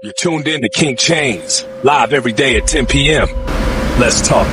You're tuned in to King Chains, live every day at 10 p.m. Let's talk.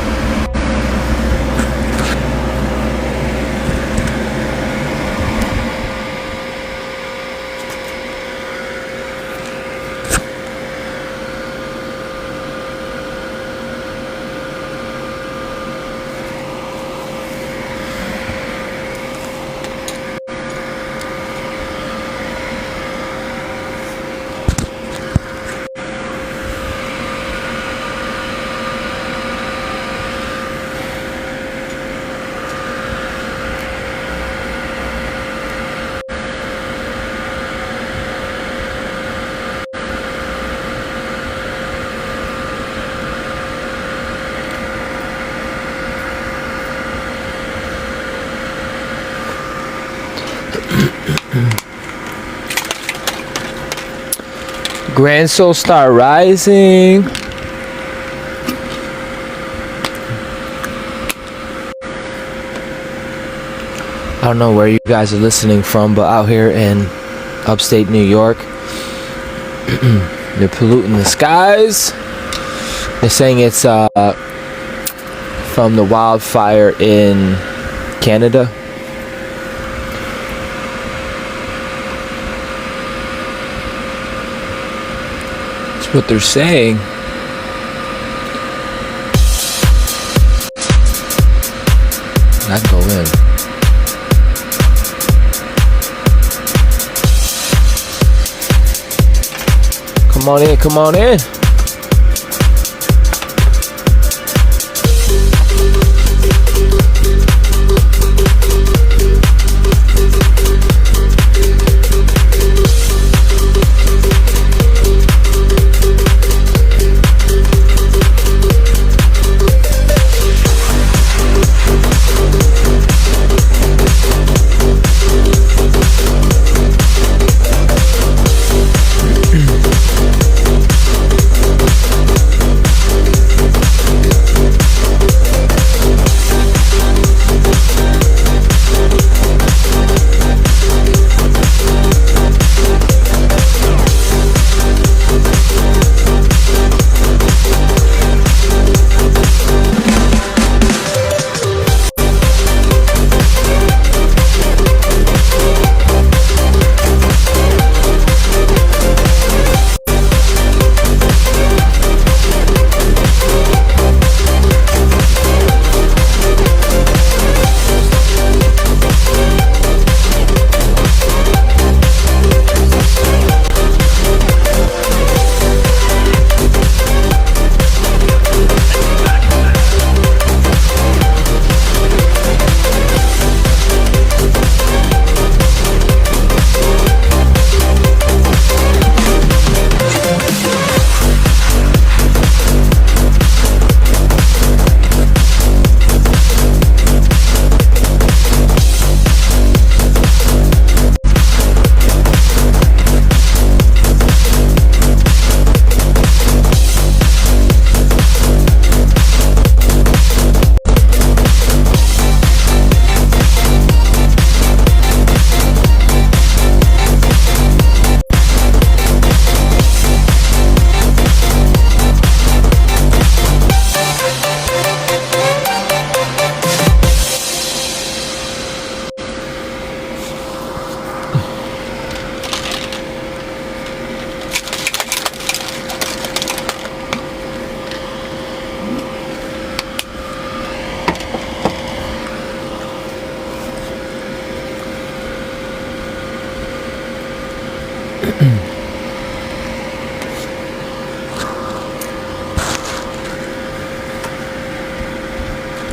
Grand Soul Star Rising. I don't know where you guys are listening from, but out here in upstate New York, they're polluting the skies. They're saying it's from the wildfire in Canada. What they're saying. I'd go in. Come on in, come on in.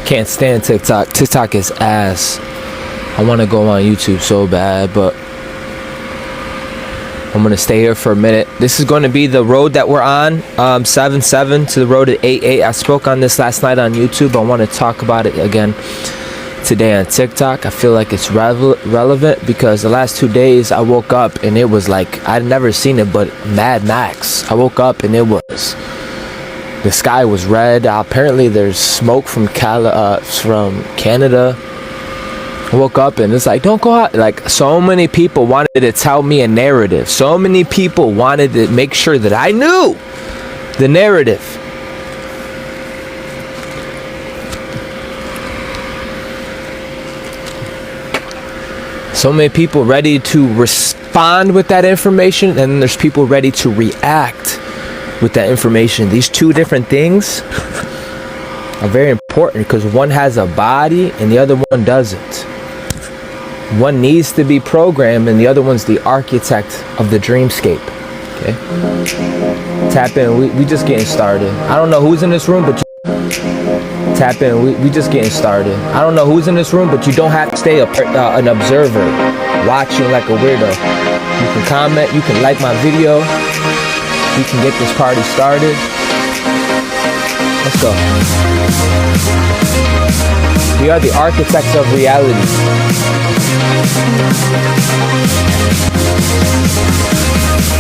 Can't stand TikTok. TikTok is ass. I want to go on YouTube so bad, but I'm going to stay here for a minute. This is going to be the road that we're on, 7-7 to the road at 8-8. I spoke on this last night on YouTube. I want to talk about it again today on TikTok. I feel like it's relevant because the last 2 days I woke up and it was like, I'd never seen it, but Mad Max. I woke up and it was... The sky was red. Apparently, there's smoke from Canada I woke up and it's like, don't go out. Like, so many people wanted to tell me a narrative. So many people wanted to make sure that I knew the narrative. So many people ready to respond with that information, and then there's people ready to react with that information. These two different things are very important because one has a body and the other one doesn't. One needs to be programmed and the other one's the architect of the dreamscape. Okay? Tap in. We just getting started. I don't know who's in this room, but tap in. We just getting started. I don't know who's in this room, but you don't have to stay an observer watching like a weirdo. You can comment. You can like my video. We can get this party started. Let's go. We are the architects of reality.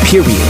Period.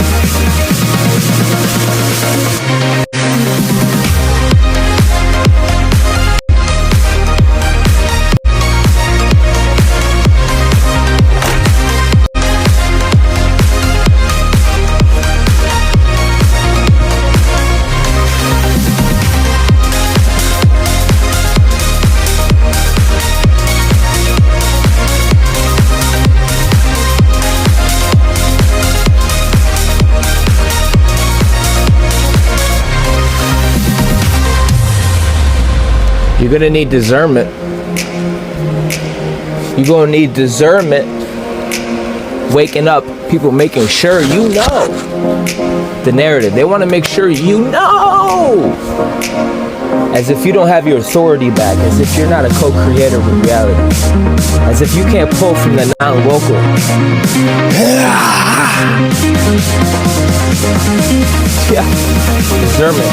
You're gonna need discernment. You're gonna need discernment. Waking up, people making sure you know the narrative. They want to make sure you know. As if you don't have your authority back. As if you're not a co-creator with reality. As if you can't pull from the non-local. Yeah. Discernment.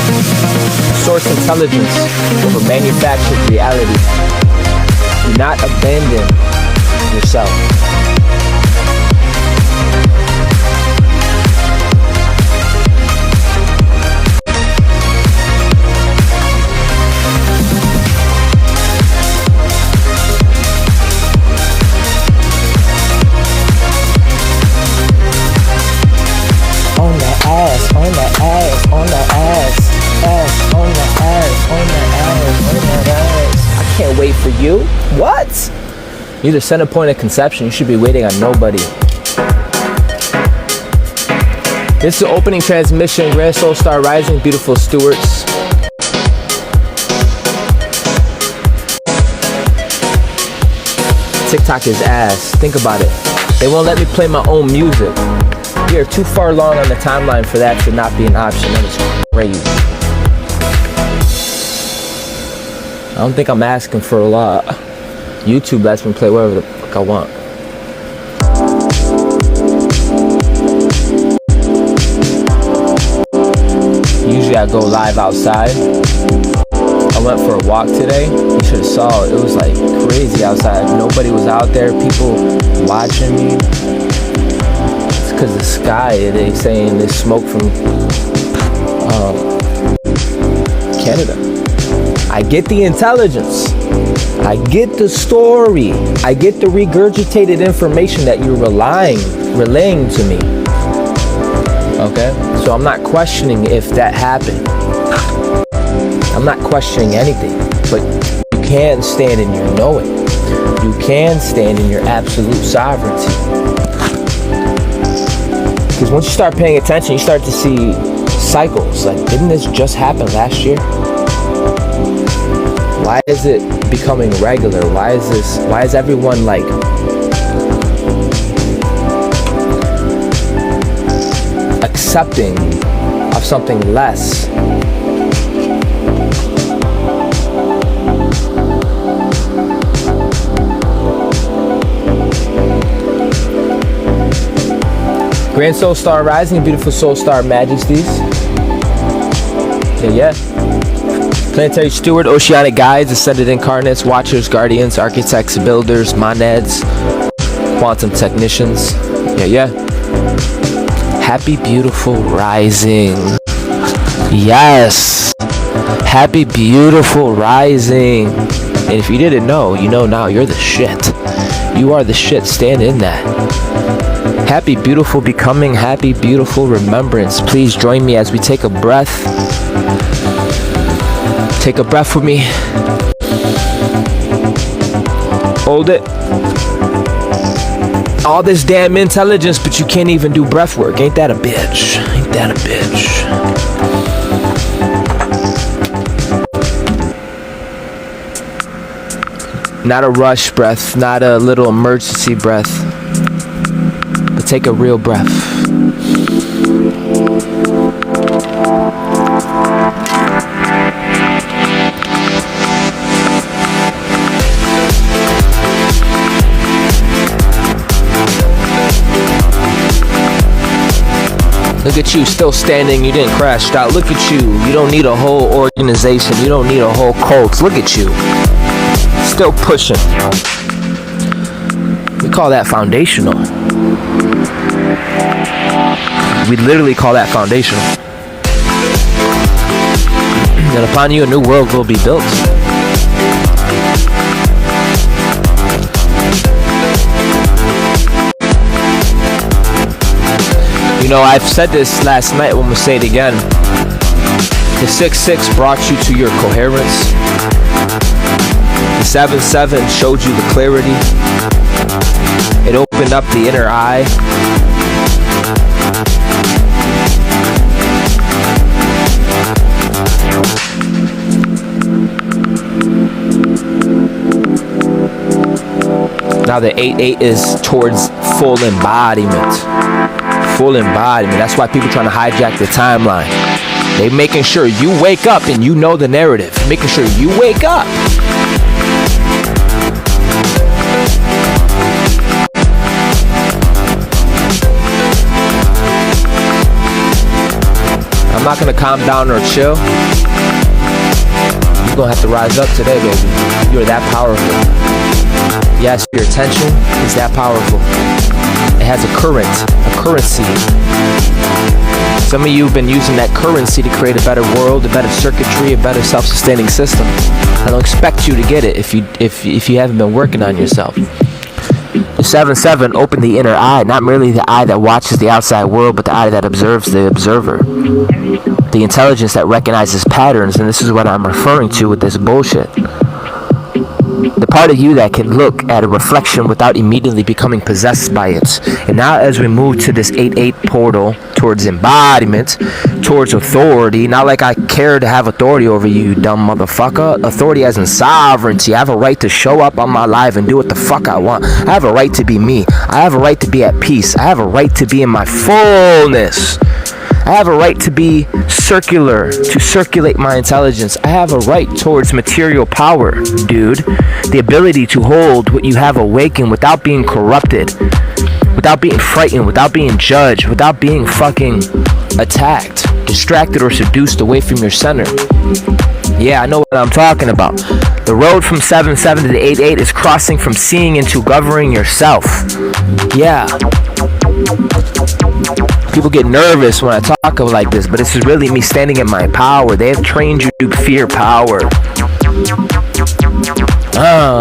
Source intelligence over manufactured reality. Do not abandon yourself. On the ass. I can't wait for you. What? You're the center point of conception. You should be waiting on nobody. This is the opening transmission. Grand Soul Star Rising, beautiful stewards. TikTok is ass. Think about it. They won't let me play my own music. We are too far along on the timeline for that to not be an option. That is crazy. I don't think I'm asking for a lot. YouTube lets me play whatever the fuck I want. Usually I go live outside. I went for a walk today. You should have saw it. It was like crazy outside. Nobody was out there. People watching me. Because the sky, they saying there's smoke from Canada. I get the intelligence. I get the story. I get the regurgitated information that you're relaying to me. Okay? So I'm not questioning if that happened. I'm not questioning anything. But you can stand in your knowing. You can stand in your absolute sovereignty. Because once you start paying attention, you start to see cycles. Like, didn't this just happen last year? Why is it becoming regular? Why is everyone like accepting of something less? Grand Soul Star Rising, beautiful Soul Star Majesties. Yeah. Planetary Steward, Oceanic Guides, Ascended Incarnates, Watchers, Guardians, Architects, Builders, Monads, Quantum Technicians. Yeah. Happy beautiful rising. Yes. Happy beautiful rising. And if you didn't know, you know now. You're the shit. You are the shit. Stand in that. Happy, beautiful becoming. Happy, beautiful remembrance. Please join me as we take a breath. Take a breath with me. Hold it. All this damn intelligence, but you can't even do breath work. Ain't that a bitch? Ain't that a bitch? Not a rush breath, not a little emergency breath, but take a real breath. Look at you, still standing, you didn't crash out. Look at you, you don't need a whole organization, you don't need a whole cult. Look at you, still pushing. We call that foundational. We literally call that foundational. And upon you, a new world will be built. You know, I've said this last night, I'm gonna say it again. The 6-6 brought you to your coherence. The 7-7 showed you the clarity. It opened up the inner eye. Now the 8-8 is towards full embodiment. Full embodiment. That's why people trying to hijack the timeline. They making sure you wake up and you know the narrative. Making sure you wake up. I'm not gonna calm down or chill. You're gonna have to rise up today, baby. You're that powerful. Yes, your attention is that powerful. It has a current, a currency. Some of you have been using that currency to create a better world, a better circuitry, a better self-sustaining system. I don't expect you to get it if you haven't been working on yourself. The 7-7 opened the inner eye, not merely the eye that watches the outside world, but the eye that observes the observer. The intelligence that recognizes patterns, and this is what I'm referring to with this bullshit. The part of you that can look at a reflection without immediately becoming possessed by it. And now as we move to this 8-8 portal towards embodiment, towards authority, not like I care to have authority over you, you dumb motherfucker. Authority as in sovereignty. I have a right to show up on my life and do what the fuck I want. I have a right to be me. I have a right to be at peace. I have a right to be in my fullness. I have a right to be circular, to circulate my intelligence. I have a right towards material power, dude. The ability to hold what you have awakened without being corrupted, without being frightened, without being judged, without being fucking attacked, distracted, or seduced away from your center. Yeah, I know what I'm talking about. The road from 7-7 to the 8-8 is crossing from seeing into governing yourself. Yeah. People get nervous when I talk like this, but this is really me standing in my power. They have trained you to fear power.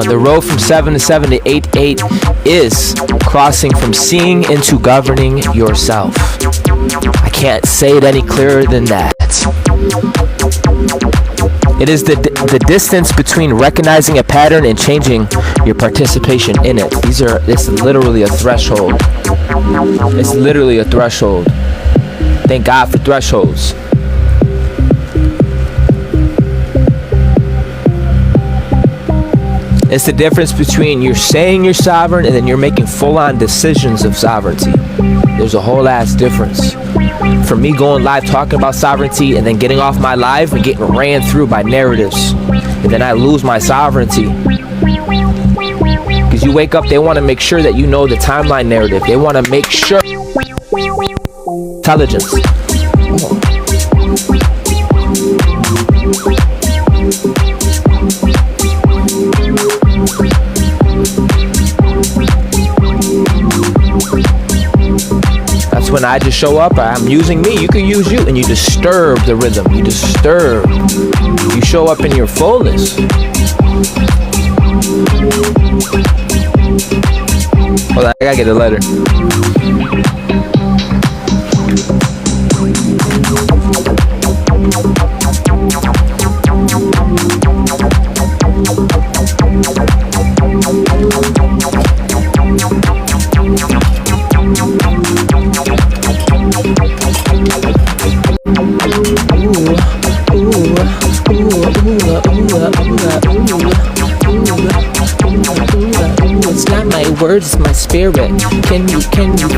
The road from 7-7 to 8-8 is crossing from seeing into governing yourself. I can't say it any clearer than that. It is the distance between recognizing a pattern and changing your participation in it. It's literally a threshold. It's literally a threshold. Thank God for thresholds. It's the difference between you're saying you're sovereign and then you're making full-on decisions of sovereignty. There's a whole ass difference. For me going live talking about sovereignty and then getting off my live and getting ran through by narratives, and then I lose my sovereignty. Because you wake up, they want to make sure that you know the timeline narrative. They want to make sure intelligence. That's when I just show up. I'm using me. You can use you, and you disturb the rhythm. You disturb. You show up in your fullness. Hold on, I gotta get a letter. It's not my words, it's my spirit. Can you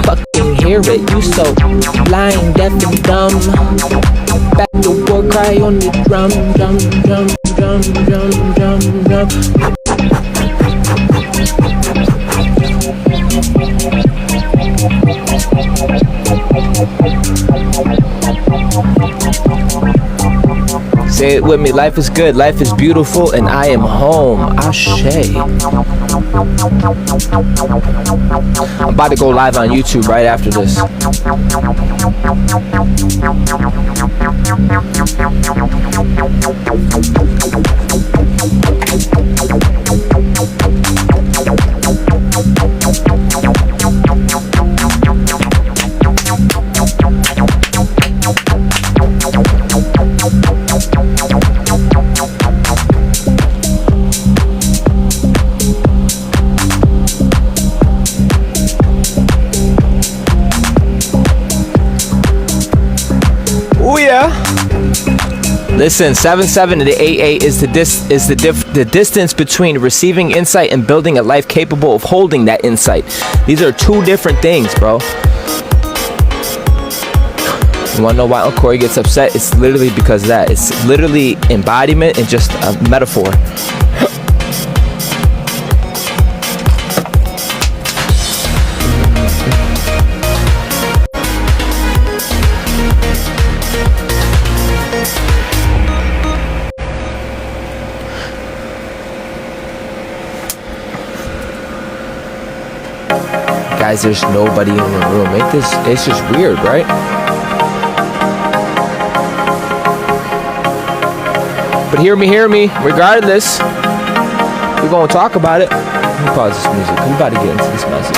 fucking hear it? You so blind, deaf and dumb. Back to war cry on the drum, drum, drum, drum, drum, drum, drum. Say it with me. Life is good, life is beautiful, and I am home. Ashe. I'm about to go live on YouTube right after this. Listen, 7-7 to the 8-8 is the distance between receiving insight and building a life capable of holding that insight. These are two different things, bro. You wanna know why Uncle Corey gets upset? It's literally because of that. It's literally embodiment and just a metaphor. Guys, there's nobody in the room. It's just weird, right? But hear me, regardless, we're gonna talk about it. Let me pause this music. I'm about to get into this message.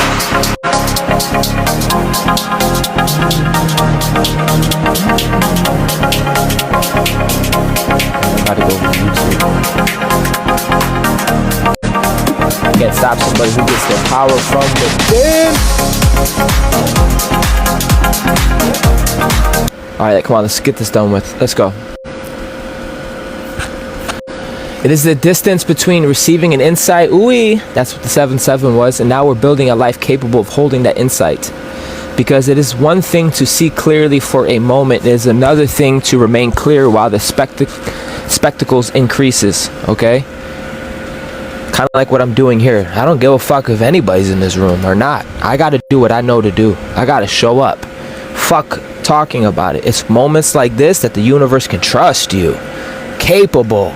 I'm about to go to YouTube. Can't stop somebody who gets their power from within. Alright, come on, let's get this done with. Let's go. It is the distance between receiving an insight. Ooh, that's what the 7-7 was. And now we're building a life capable of holding that insight. Because it is one thing to see clearly for a moment. It is another thing to remain clear while the spectacles increases. Okay? Kind of like what I'm doing here. I don't give a fuck if anybody's in this room or not. I gotta do what I know to do. I gotta show up. Fuck talking about it. It's moments like this that the universe can trust you. Capable.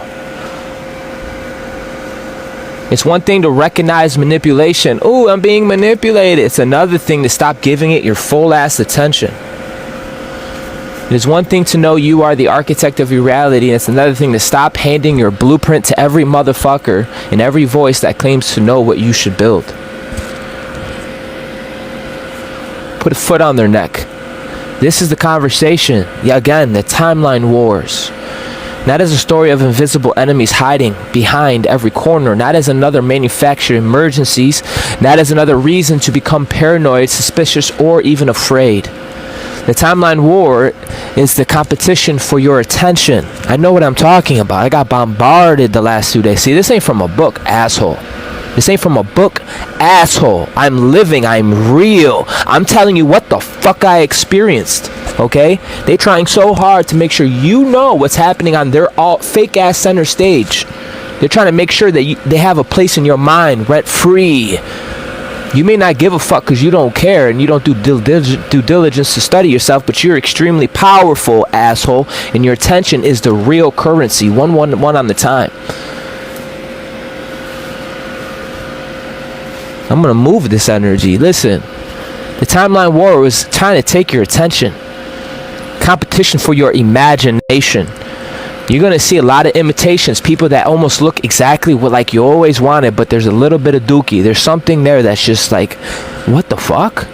It's one thing to recognize manipulation. Ooh, I'm being manipulated. It's another thing to stop giving it your full ass attention. It is one thing to know you are the architect of your reality, and it's another thing to stop handing your blueprint to every motherfucker and every voice that claims to know what you should build. Put a foot on their neck. This is the conversation. Yeah, again, the timeline wars. Not as a story of invisible enemies hiding behind every corner, not as another manufactured emergencies, not as another reason to become paranoid, suspicious, or even afraid. The timeline war is the competition for your attention. I know what I'm talking about. I got bombarded the last 2 days. See, this ain't from a book, asshole. This ain't from a book, asshole. I'm living. I'm real. I'm telling you what the fuck I experienced. Okay? They trying so hard to make sure you know what's happening on their fake ass center stage. They're trying to make sure that they have a place in your mind rent free. You may not give a fuck because you don't care and you don't do due diligence to study yourself, but you're extremely powerful, asshole, and your attention is the real currency, one on the time. I'm gonna move this energy. Listen, the timeline war was trying to take your attention. Competition for your imagination. You're going to see a lot of imitations, people that almost look exactly like you always wanted, but there's a little bit of dookie. There's something there that's just like, what the fuck?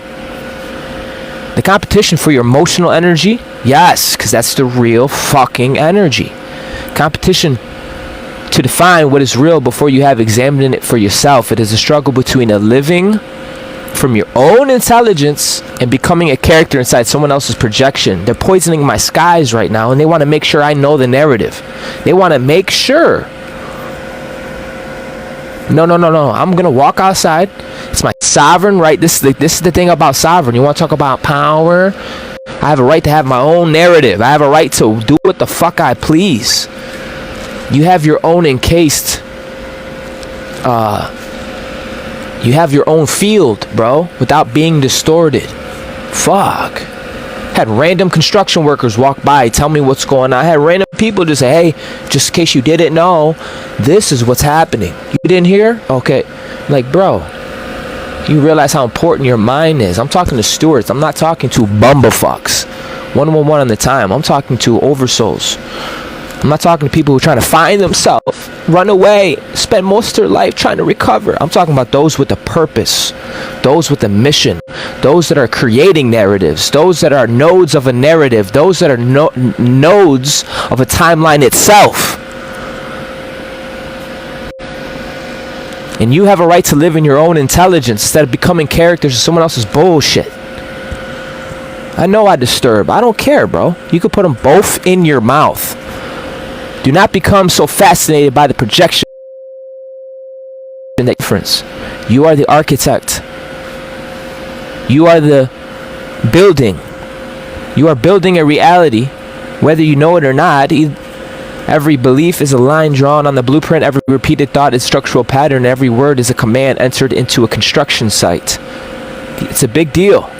The competition for your emotional energy? Yes, because that's the real fucking energy. Competition to define what is real before you have examined it for yourself. It is a struggle between a living from your own intelligence and becoming a character inside someone else's projection. They're poisoning my skies right now, and they want to make sure I know the narrative. They want to make sure. No. I'm gonna walk outside. It's my sovereign right. This is the thing about sovereign. You want to talk about power? I have a right to have my own narrative. I have a right to do what the fuck I please. You have your own encased. You have your own field, bro, without being distorted. Fuck. Had random construction workers walk by, tell me what's going on. I had random people just say, hey, just in case you didn't know, this is what's happening. You didn't hear? Okay. Like, bro, you realize how important your mind is. I'm talking to stewards. I'm not talking to bumblefucks. 111 on the time. I'm talking to oversouls. I'm not talking to people who are trying to find themselves, run away, spend most of their life trying to recover. I'm talking about those with a purpose, those with a mission, those that are creating narratives, those that are nodes of a narrative, those that are nodes of a timeline itself. And you have a right to live in your own intelligence instead of becoming characters of someone else's bullshit. I know I disturb. I don't care, bro. You could put them both in your mouth. Do not become so fascinated by the projection. The difference. You are the architect. You are the building. You are building a reality, whether you know it or not. Every belief is a line drawn on the blueprint. Every repeated thought is structural pattern. Every word is a command entered into a construction site. It's a big deal.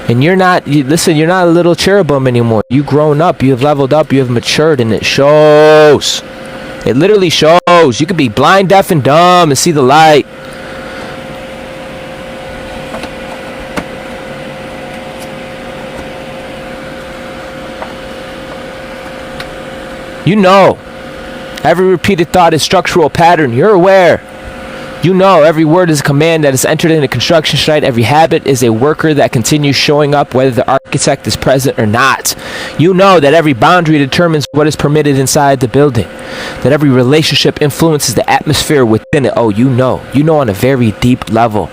And you're not a little cherubim anymore. You've grown up, you have leveled up, you have matured, and it shows. It literally shows. You could be blind, deaf, and dumb and see the light. You know. Every repeated thought is structural pattern. You're aware. You know every word is a command that is entered in a construction site. Every habit is a worker that continues showing up whether the architect is present or not. You know that every boundary determines what is permitted inside the building. That every relationship influences the atmosphere within it. Oh, you know on a very deep level.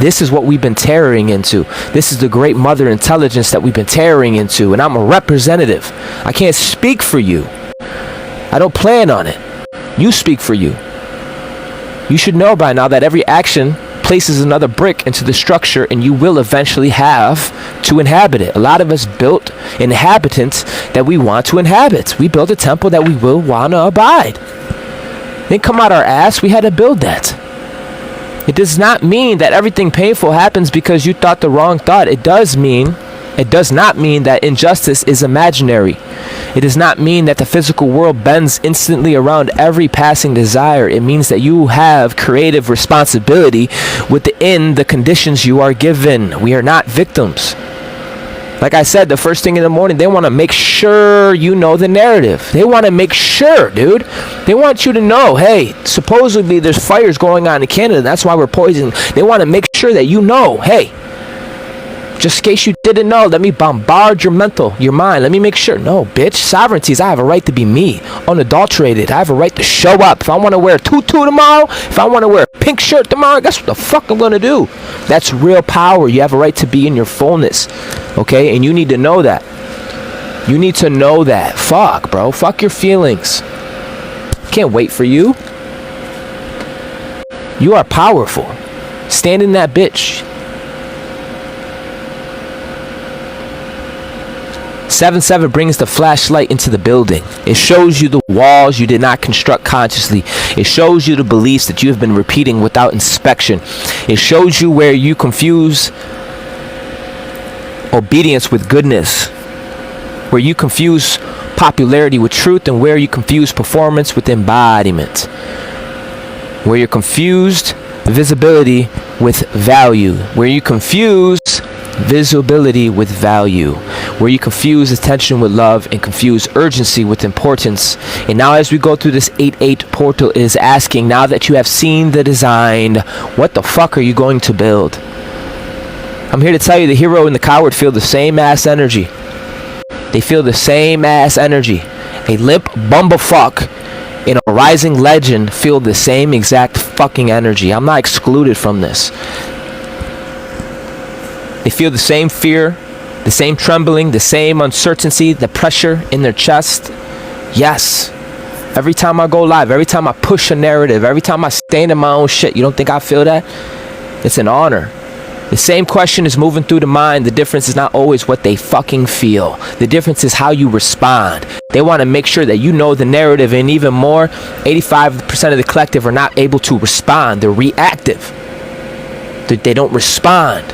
This is what we've been tearing into. This is the great mother intelligence that we've been tearing into. And I'm a representative. I can't speak for you. I don't plan on it. You speak for you. You should know by now that every action places another brick into the structure, and you will eventually have to inhabit it. A lot of us built inhabitants that we want to inhabit. We built a temple that we will want to abide. Didn't come out our ass. We had to build that. It does not mean that everything painful happens because you thought the wrong thought. It does not mean that injustice is imaginary. It does not mean that the physical world bends instantly around every passing desire. It means that you have creative responsibility within the conditions you are given. We are not victims. Like I said, the first thing in the morning, they want to make sure you know the narrative. They want to make sure, dude. They want you to know, hey, supposedly there's fires going on in Canada. That's why we're poisoning. They want to make sure that you know, hey, just in case you didn't know, let me bombard your mind. Let me make sure. No, bitch. Sovereignty is I have a right to be me, unadulterated. I have a right to show up. If I want to wear a tutu tomorrow, if I want to wear a pink shirt tomorrow, guess what the fuck I'm going to do? That's real power. You have a right to be in your fullness. Okay? And you need to know that. You need to know that. Fuck, bro. Fuck your feelings. Can't wait for you. You are powerful. Stand in that bitch. 7-7 brings the flashlight into the building. It shows you the walls you did not construct consciously. It shows you the beliefs that you have been repeating without inspection. It shows you where you confuse obedience with goodness, where you confuse popularity with truth, and where you confuse performance with embodiment, where you're confused visibility with value, where you confuse visibility with value, where you confuse attention with love and confuse urgency with importance. And now as we go through this 8-8 portal, it is asking, now that you have seen the design, what the fuck are you going to build? I'm here to tell you the hero and the coward feel the same ass energy. They feel the same ass energy. A limp bumblefuck and a rising legend feel the same exact fucking energy. I'm not excluded from this. They feel the same fear, the same trembling, the same uncertainty, the pressure in their chest. Yes. Every time I go live, every time I push a narrative, every time I stand in my own shit, you don't think I feel that? It's an honor. The same question is moving through the mind. The difference is not always what they fucking feel. The difference is how you respond. They want to make sure that you know the narrative, and even more, 85% of the collective are not able to respond. They're reactive. They don't respond.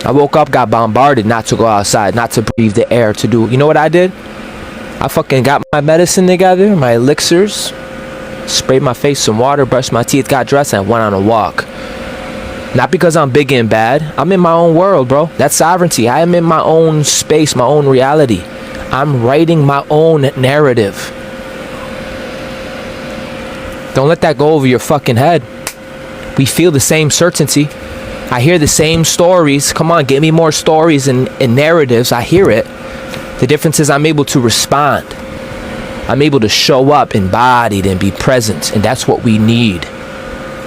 I woke up, got bombarded not to go outside, not to breathe the air, to do. You know what I did? I fucking got my medicine together, my elixirs, sprayed my face some water, brushed my teeth, got dressed, and went on a walk. Not because I'm big and bad. I'm in my own world, bro. That's sovereignty. I am in my own space, my own reality. I'm writing my own narrative. Don't let that go over your fucking head. We feel the same certainty. I hear the same stories. Come on, give me more stories and narratives. I hear it. The difference is I'm able to respond. I'm able to show up embodied and be present. And that's what we need.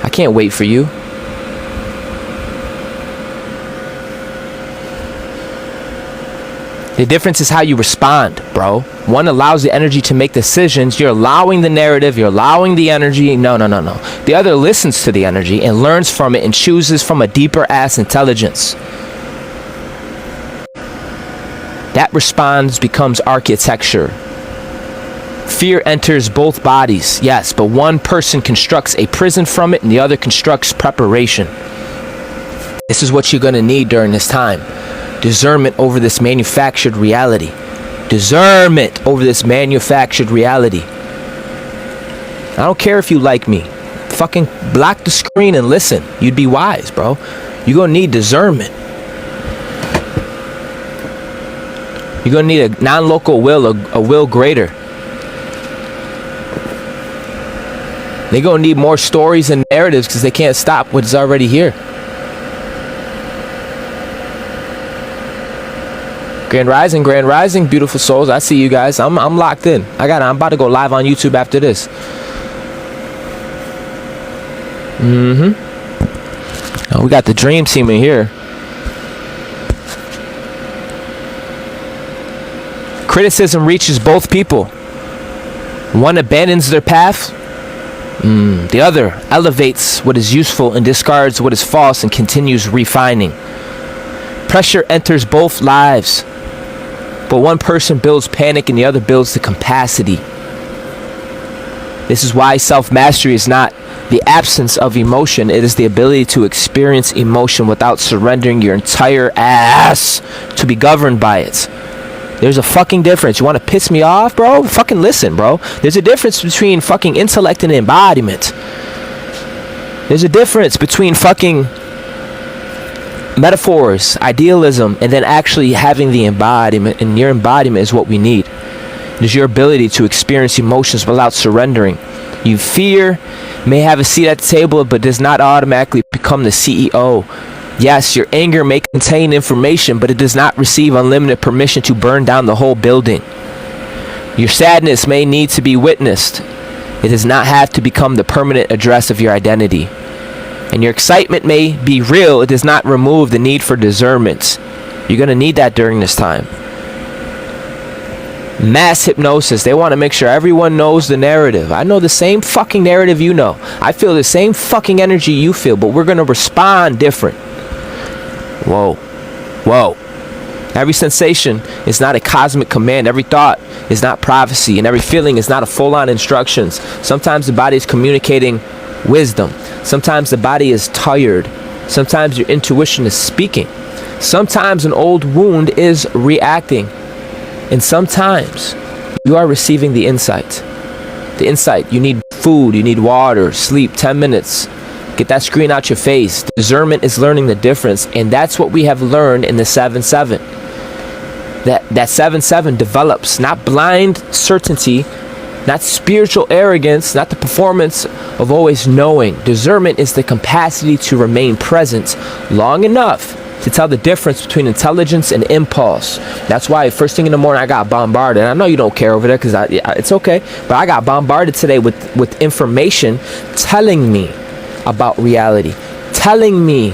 I can't wait for you. The difference is how you respond, bro. One allows the energy to make decisions. You're allowing the narrative. You're allowing the energy. No. The other listens to the energy and learns from it and chooses from a deeper ass intelligence. That response becomes architecture. Fear enters both bodies, yes, but one person constructs a prison from it and the other constructs preparation. This is what you're going to need during this time. Discernment over this manufactured reality. Discernment over this manufactured reality. I don't care if you like me. Fucking block the screen and listen. You'd be wise, bro. You're going to need discernment. You're going to need a non-local will, a will greater. They're going to need more stories and narratives because they can't stop what's already here. Grand Rising, beautiful souls. I see you guys. I'm locked in. I'm about to go live on YouTube after this. Oh, we got the dream team in here. Criticism reaches both people. One abandons their path. The other elevates what is useful and discards what is false and continues refining. Pressure enters both lives. But one person builds panic and the other builds the capacity. This is why self-mastery is not the absence of emotion. It is the ability to experience emotion without surrendering your entire ass to be governed by it. There's a fucking difference. You want to piss me off, bro? Fucking listen, bro. There's a difference between fucking intellect and embodiment. There's a difference between fucking metaphors, idealism, and then actually having the embodiment. And your embodiment is what we need. It is your ability to experience emotions without surrendering. You fear, may have a seat at the table, but does not automatically become the CEO. Yes, your anger may contain information, but it does not receive unlimited permission to burn down the whole building. Your sadness may need to be witnessed. It does not have to become the permanent address of your identity. And your excitement may be real. It does not remove the need for discernment. You're going to need that during this time. Mass hypnosis. They want to make sure everyone knows the narrative. I know the same fucking narrative you know. I feel the same fucking energy you feel, but we're going to respond different. Whoa. Every sensation is not a cosmic command. Every thought is not prophecy. And every feeling is not a full-on instructions. Sometimes the body is communicating wisdom. Sometimes the body is tired. Sometimes your intuition is speaking. Sometimes an old wound is reacting. And sometimes you are receiving the insight. The insight, you need food, you need water, sleep, 10 minutes. Get that screen out your face. Discernment is learning the difference, and that's what we have learned in the 7-7. That 7-7 develops not blind certainty, not spiritual arrogance, not the performance of always knowing. Discernment is the capacity to remain present long enough to tell the difference between intelligence and impulse. That's why first thing in the morning I got bombarded. I know you don't care over there because it's okay, but I got bombarded today with information telling me about reality, telling me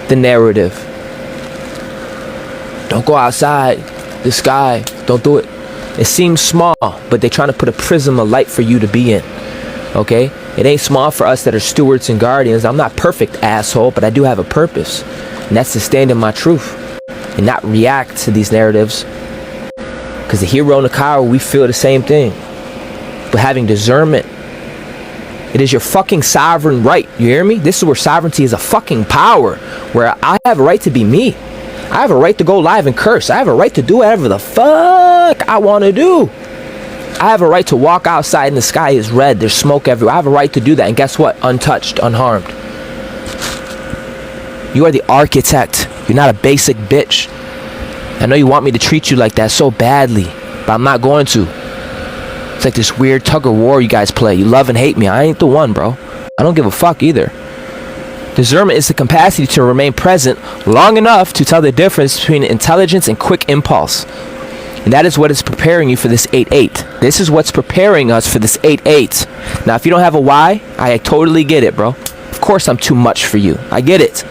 the narrative. Don't go outside, the sky, don't do it. It seems small, but they're trying to put a prism of light for you to be in. Okay? It ain't small for us that are stewards and guardians. I'm not perfect, asshole, but I do have a purpose. And that's to stand in my truth and not react to these narratives. Because the hero and the coward, we feel the same thing. But having discernment, it is your fucking sovereign right. You hear me? This is where sovereignty is a fucking power. Where I have a right to be me. I have a right to go live and curse. I have a right to do whatever the fuck I want to do. I have a right to walk outside and the sky is red. There's smoke everywhere. I have a right to do that. And guess what? Untouched, unharmed. You are the architect. You're not a basic bitch. I know you want me to treat you like that so badly, but I'm not going to. It's like this weird tug of war you guys play. You love and hate me. I ain't the one, bro. I don't give a fuck either. Discernment is the capacity to remain present long enough to tell the difference between intelligence and quick impulse. And that is what is preparing you for this 8-8. This is what's preparing us for this 8-8. Now, if you don't have a why, I totally get it, bro. Of course I'm too much for you. I get it.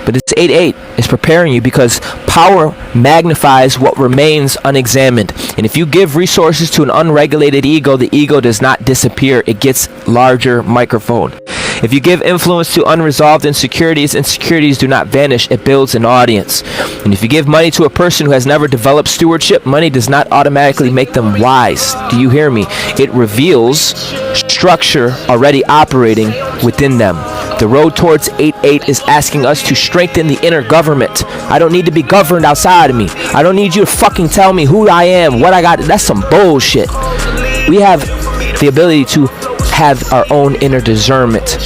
But this 8-8 is preparing you because power magnifies what remains unexamined. And if you give resources to an unregulated ego, the ego does not disappear. It gets larger microphone. If you give influence to unresolved insecurities, insecurities do not vanish. It builds an audience. And if you give money to a person who has never developed stewardship, money does not automatically make them wise. Do you hear me? It reveals structure already operating within them. The road towards 8-8 is asking us to strengthen the inner government. I don't need to be governed outside of me. I don't need you to fucking tell me who I am, what I got. That's some bullshit. We have the ability to have our own inner discernment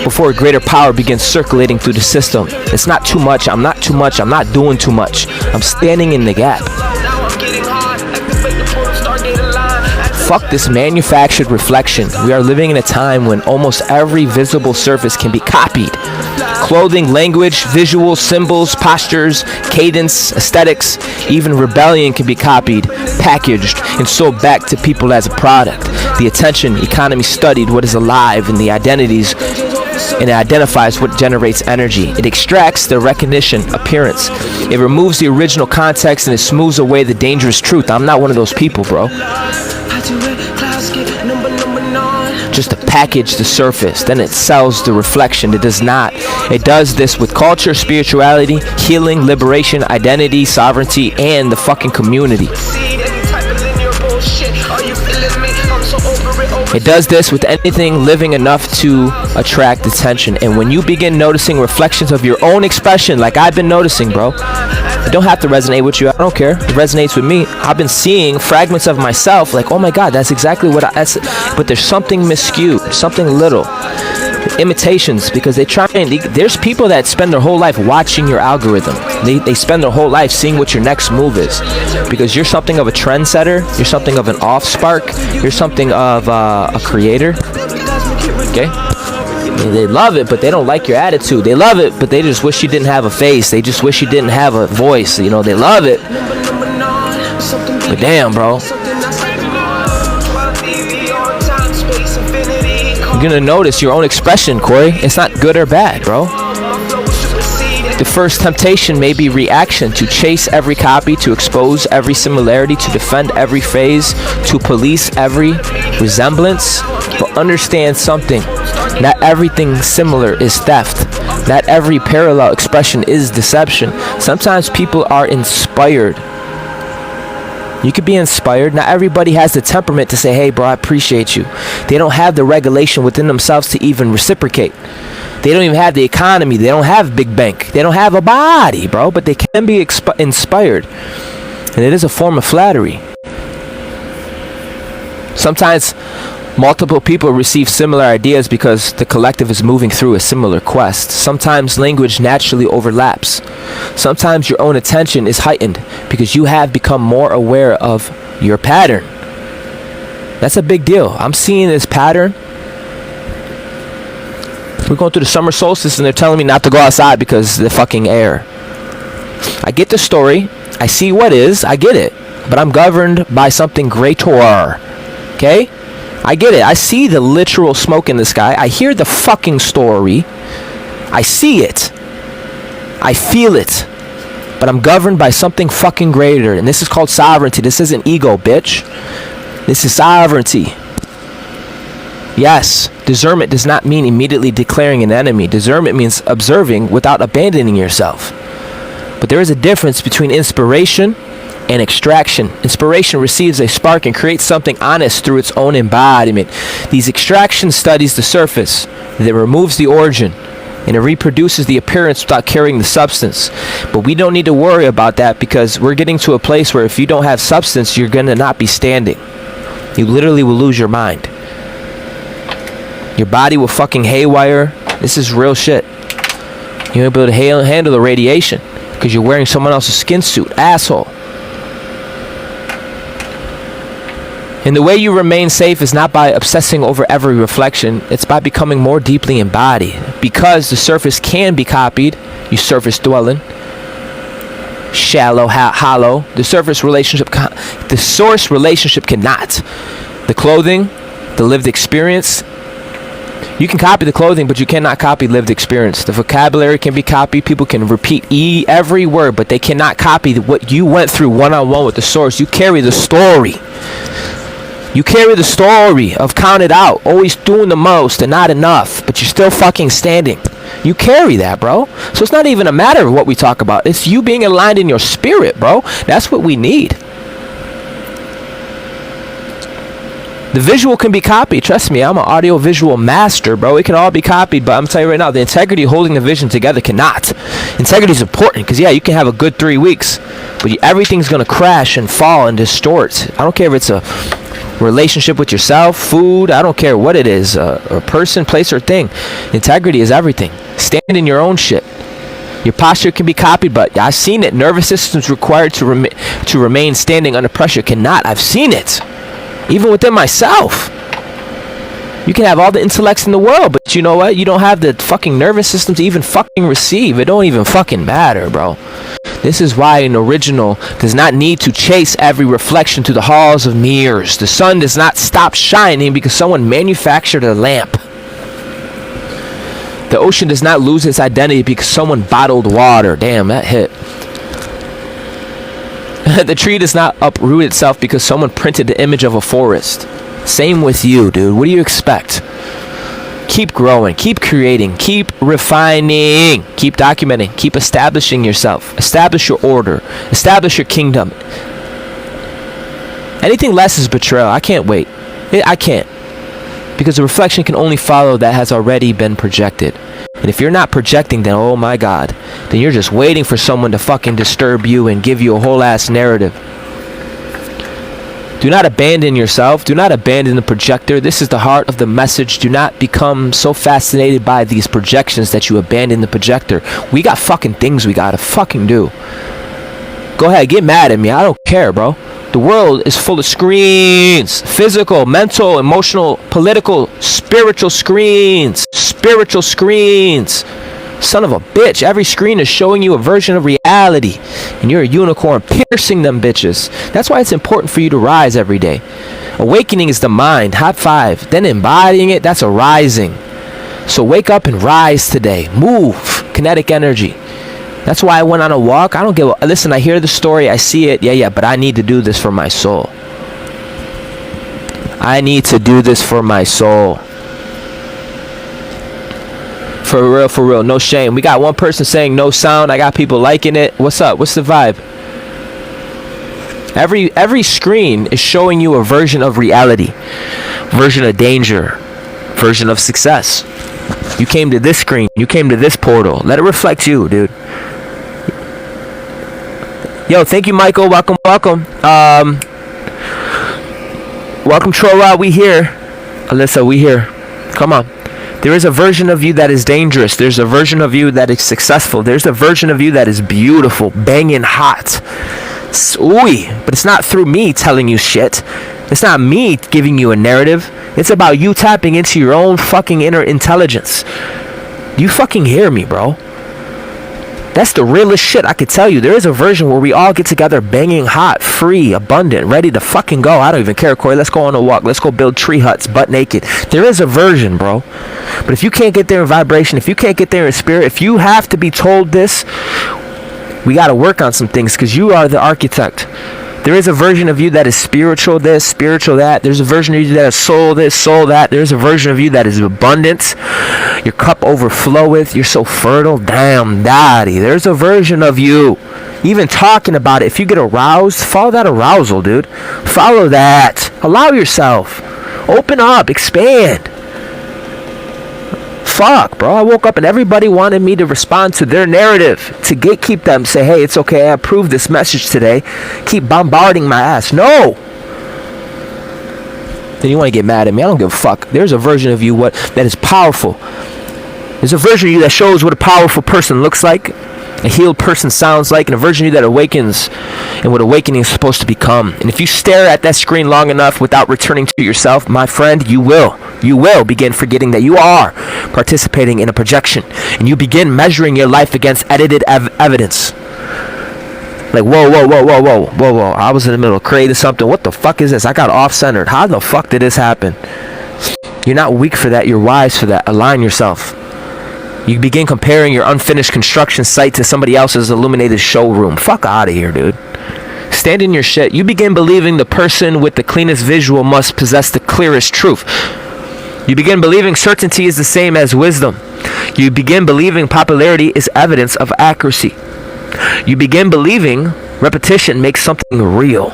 before greater power begins circulating through the system. It's not too much. I'm not too much. I'm not doing too much. I'm standing in the gap. Fuck this manufactured reflection. We are living in a time when almost every visible surface can be copied. Clothing, language, visuals, symbols, postures, cadence, aesthetics, even rebellion can be copied, packaged, and sold back to people as a product. The attention economy studied what is alive in the identities, and it identifies what generates energy. It extracts the recognition, appearance. It removes the original context and it smooths away the dangerous truth. I'm not one of those people, bro. Just to package the surface, then it sells the reflection. It does not. It does this with culture, spirituality, healing, liberation, identity, sovereignty, and the fucking community. It does this with anything living enough to attract attention. And when you begin noticing reflections of your own expression, like I've been noticing, bro, it don't have to resonate with you. I don't care. It resonates with me. I've been seeing fragments of myself like, oh my God, that's exactly what but there's something miscued, something little. Imitations, because there's people that spend their whole life watching your algorithm. They spend their whole life seeing what your next move is, because you're something of a trendsetter, you're something of an off spark, you're something of a creator. Okay, they love it, but they don't like your attitude. They love it, but they just wish you didn't have a face. They just wish you didn't have a voice. You know, they love it, but damn, bro, you're gonna notice your own expression, Corey. It's not good or bad, bro. The first temptation may be reaction, to chase every copy, to expose every similarity, to defend every phase, to police every resemblance. But understand something. Not everything similar is theft. Not every parallel expression is deception. Sometimes people are inspired. You could be inspired. Not everybody has the temperament to say, hey, bro, I appreciate you. They don't have the regulation within themselves to even reciprocate. They don't even have the economy. They don't have big bank. They don't have a body, bro, but they can be inspired. And it is a form of flattery. Sometimes Multiple people receive similar ideas because the collective is moving through a similar quest. Sometimes language naturally overlaps. Sometimes your own attention is heightened because you have become more aware of your pattern. That's a big deal. I'm seeing this pattern. We're going through the summer solstice and they're telling me not to go outside because the fucking air. I get the story. I see what is. I get it. But I'm governed by something greater. Okay? I get it. I see the literal smoke in the sky. I hear the fucking story. I see it. I feel it. But I'm governed by something fucking greater. And this is called sovereignty. This isn't ego, bitch. This is sovereignty. Yes, discernment does not mean immediately declaring an enemy. Discernment means observing without abandoning yourself. But there is a difference between inspiration and extraction. Inspiration receives a spark and creates something honest through its own embodiment. These extraction studies the surface, that removes the origin, and it reproduces the appearance without carrying the substance. But we don't need to worry about that because we're getting to a place where if you don't have substance, you're going to not be standing. You literally will lose your mind. Your body will fucking haywire. This is real shit. You won't be able to handle the radiation because you're wearing someone else's skin suit. Asshole. And the way you remain safe is not by obsessing over every reflection. It's by becoming more deeply embodied. Because the surface can be copied, you surface dwelling. Shallow, hollow. The source relationship cannot. The clothing, the lived experience. You can copy the clothing, but you cannot copy lived experience. The vocabulary can be copied. People can repeat every word, but they cannot copy what you went through one-on-one with the source. You carry the story. You carry the story of count it out, always doing the most and not enough, but you're still fucking standing. You carry that, bro. So it's not even a matter of what we talk about. It's you being aligned in your spirit, bro. That's what we need. The visual can be copied. Trust me, I'm an audio visual master, bro. It can all be copied, but I'm telling you right now, the integrity of holding the vision together cannot. Integrity is important because, yeah, you can have a good 3 weeks, but everything's going to crash and fall and distort. I don't care if it's a relationship with yourself, food, I don't care what it is, a person, place, or thing. Integrity is everything. Stand in your own shit. Your posture can be copied, but I've seen it. Nervous systems required to remain standing under pressure cannot. I've seen it. Even within myself. You can have all the intellects in the world, but you know what? You don't have the fucking nervous system to even fucking receive. It don't even fucking matter, bro. This is why an original does not need to chase every reflection to the halls of mirrors. The sun does not stop shining because someone manufactured a lamp. The ocean does not lose its identity because someone bottled water. Damn, that hit. The tree does not uproot itself because someone printed the image of a forest. Same with you, dude. What do you expect? Keep growing, keep creating, keep refining, keep documenting, keep establishing yourself. Establish your order. Establish your kingdom. Anything less is betrayal. I can't wait. I can't. Because the reflection can only follow that has already been projected. And if you're not projecting, then oh my God, then you're just waiting for someone to fucking disturb you and give you a whole ass narrative. Do not abandon yourself. Do not abandon the projector. This is the heart of the message. Do not become so fascinated by these projections that you abandon the projector. We got fucking things we gotta fucking do. Go ahead, get mad at me. I don't care, bro. The world is full of screens. Physical, mental, emotional, political, spiritual screens. Spiritual screens. Son of a bitch. Every screen is showing you a version of reality. And you're a unicorn piercing them bitches. That's why it's important for you to rise every day. Awakening is the mind. Hot 5. Then embodying it, that's a rising. So wake up and rise today. Move. Kinetic energy. That's why I went on a walk. I don't give a... Listen, I hear the story. I see it. Yeah. But I need to do this for my soul. I need to do this for my soul. For real. No shame. We got one person saying no sound. I got people liking it. What's up? What's the vibe? Every screen is showing you a version of reality. Version of danger. Version of success. You came to this screen. You came to this portal. Let it reflect you, dude. Yo, thank you, Michael. Welcome. Welcome, Troll Rod. We here. Alyssa, we here. Come on. There is a version of you that is dangerous. There's a version of you that is successful. There's a version of you that is beautiful, banging hot. Ooh, but it's not through me telling you shit. It's not me giving you a narrative. It's about you tapping into your own fucking inner intelligence. You fucking hear me, bro? That's the realest shit I could tell you. There is a version where we all get together banging hot, free, abundant, ready to fucking go. I don't even care, Corey. Let's go on a walk. Let's go build tree huts, butt naked. There is a version, bro. But if you can't get there in vibration, if you can't get there in spirit, if you have to be told this, we got to work on some things because you are the architect. There is a version of you that is spiritual this, spiritual that. There's a version of you that is soul this, soul that. There's a version of you that is abundance. Your cup overfloweth. You're so fertile. Damn, daddy. There's a version of you. Even talking about it, if you get aroused, follow that arousal, dude. Follow that. Allow yourself. Open up. Expand. Fuck, bro. I woke up and everybody wanted me to respond to their narrative, to gatekeep them, say, hey, it's okay, I approved this message today. Keep bombarding my ass. No. Then you want to get mad at me. I don't give a fuck. There's a version of you that is powerful. There's a version of you that shows what a powerful person looks like, a healed person sounds like, and a version of you that awakens and what awakening is supposed to become. And if you stare at that screen long enough without returning to yourself, my friend, you will begin forgetting that you are participating in a projection, and you begin measuring your life against edited evidence. Like, whoa, I was in the middle of creating something. What the fuck is this? I got off-centered. How the fuck did this happen? You're not weak for that. You're wise for that. Align yourself. You begin comparing your unfinished construction site to somebody else's illuminated showroom. Fuck out of here, dude. Stand in your shit. You begin believing the person with the cleanest visual must possess the clearest truth. You begin believing certainty is the same as wisdom. You begin believing popularity is evidence of accuracy. You begin believing repetition makes something real.